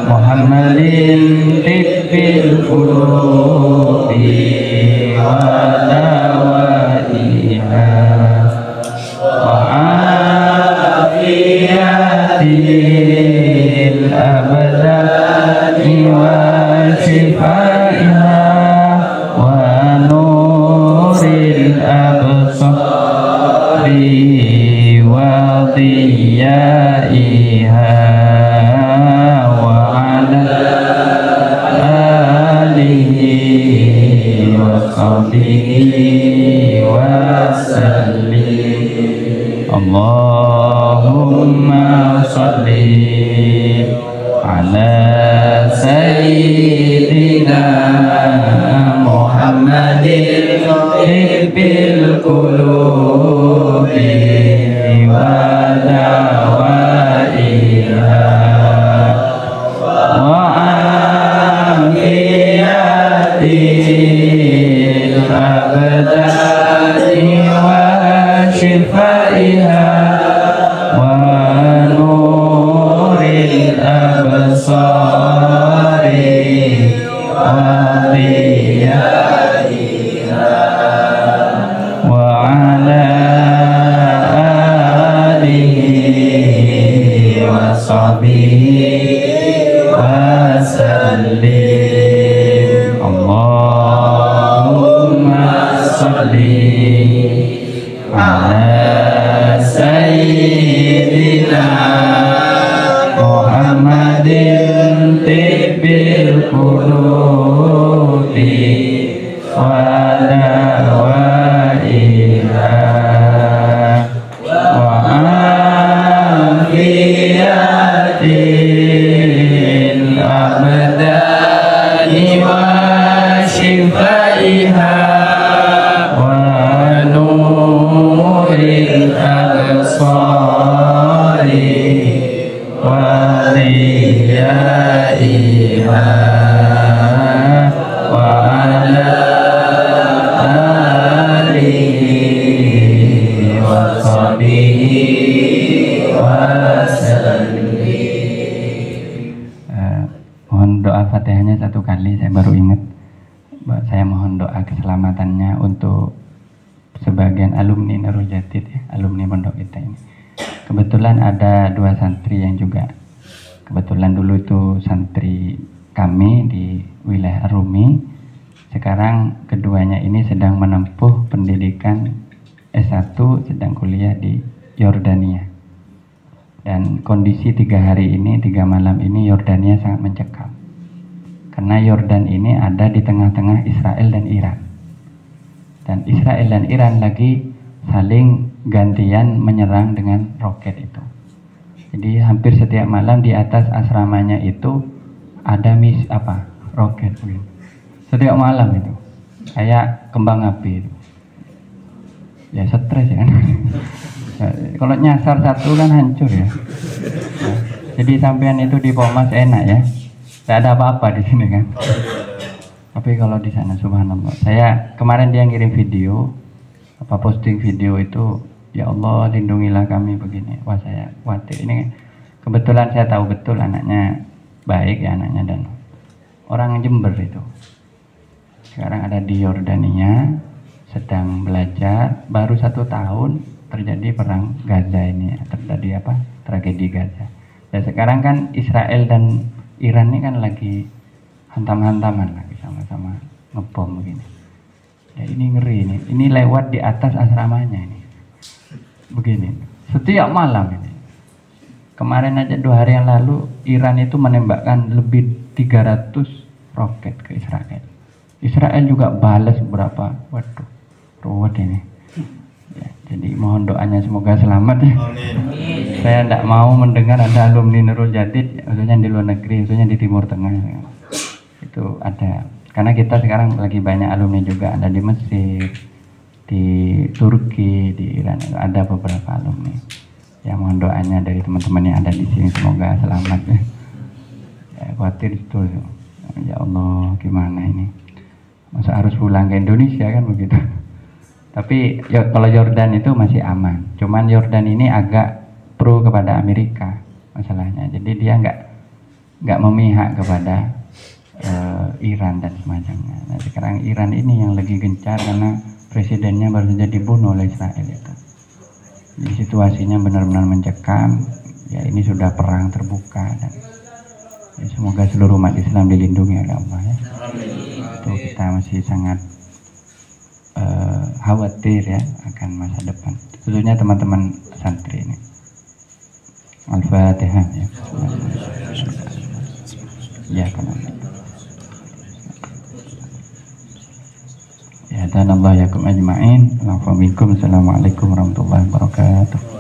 Muhammadin tibbil qulubi wa dawaiha wa afiyatil abadani wa shifaiha wa nuril absari wa diyaiha wa ala alihi wa sahbihi wa sallim. Allahumma sholli ala sayyidina Muhammadin tibbil qulubi wa dawaiha wa afiyatil abdani wa shifaiha wa nuril absari wa diyaiha wa ala alihi wa sahbihi wa sallim. Allahumma sholli ala sayyidina Muhammadin tibbil qulubi wa dawaiha wa afiyatil abdani wa shifaiha wa nuril absar hanya 1 kali, saya baru ingat. Saya mohon doa keselamatannya untuk sebagian alumni Nurul Jadid ya, alumni pondok kita ini. Kebetulan ada 2 santri yang juga kebetulan dulu itu santri kami di wilayah Rumi. Sekarang keduanya ini sedang menempuh pendidikan S1, sedang kuliah di Yordania. Dan kondisi 3 hari ini, 3 malam ini Yordania sangat mencekam. Karena Yordan ini ada di tengah-tengah Israel dan Iran. Dan Israel dan Iran lagi saling gantian menyerang dengan roket itu. Jadi hampir setiap malam di atas asramanya itu ada roket begitu. Setiap malam itu kayak kembang api itu. Ya stres ya kan. Kalau nyasar satu kan hancur ya. Nah, jadi sampean itu di Pomas enak ya. Tidak ada apa-apa di sini kan. Tapi kalau di sana subhanallah. Saya kemarin dia ngirim video, posting video itu, ya Allah lindungilah kami begini. Wah saya khawatir. Ini kebetulan saya tahu betul anaknya baik ya anaknya dan orang Jember itu. Sekarang ada di Yordania, sedang belajar, baru 1 tahun terjadi perang Gaza ini, terjadi tragedi Gaza. Dan sekarang kan Israel dan Iran ini kan lagi hantam-hantaman lagi sama-sama ngebom begini. Ya ini ngeri ini. Ini lewat di atas asramanya ini. Begini. Setiap malam ini. Kemarin aja 2 hari yang lalu Iran itu menembakkan lebih 300 roket ke Israel. Israel juga balas berapa. Waduh, ruwet ini. Ya, jadi mohon doanya semoga selamat ya. Amin. Saya tidak mau mendengar ada alumni Nurul Jadid, khususnya di luar negeri, khususnya di Timur Tengah. Ya. Itu ada. Karena kita sekarang lagi banyak alumni juga, ada di Mesir, di Turki, di Iran, ada beberapa alumni. Ya mohon doanya dari teman-teman yang ada di sini semoga selamat ya. Ya khawatir itu. Ya Allah gimana ini? Masa harus pulang ke Indonesia kan begitu. Tapi ya, kalau Yordan itu masih aman. Cuman Yordan ini agak pro kepada Amerika masalahnya. Jadi dia nggak memihak kepada Iran dan semacamnya. Nah sekarang Iran ini yang lagi gencar karena presidennya baru saja dibunuh oleh Israel itu. Jadi situasinya benar-benar mencekam. Ya ini sudah perang terbuka dan ya, semoga seluruh umat Islam dilindungi oleh Allah ya. Itu kita masih sangat khawatir ya akan masa depan, khususnya teman-teman santri ini. Al-Fatihah ya. Ya kan. Ya dan Allah yakum ajma'in. Assalamualaikum warahmatullahi wabarakatuh.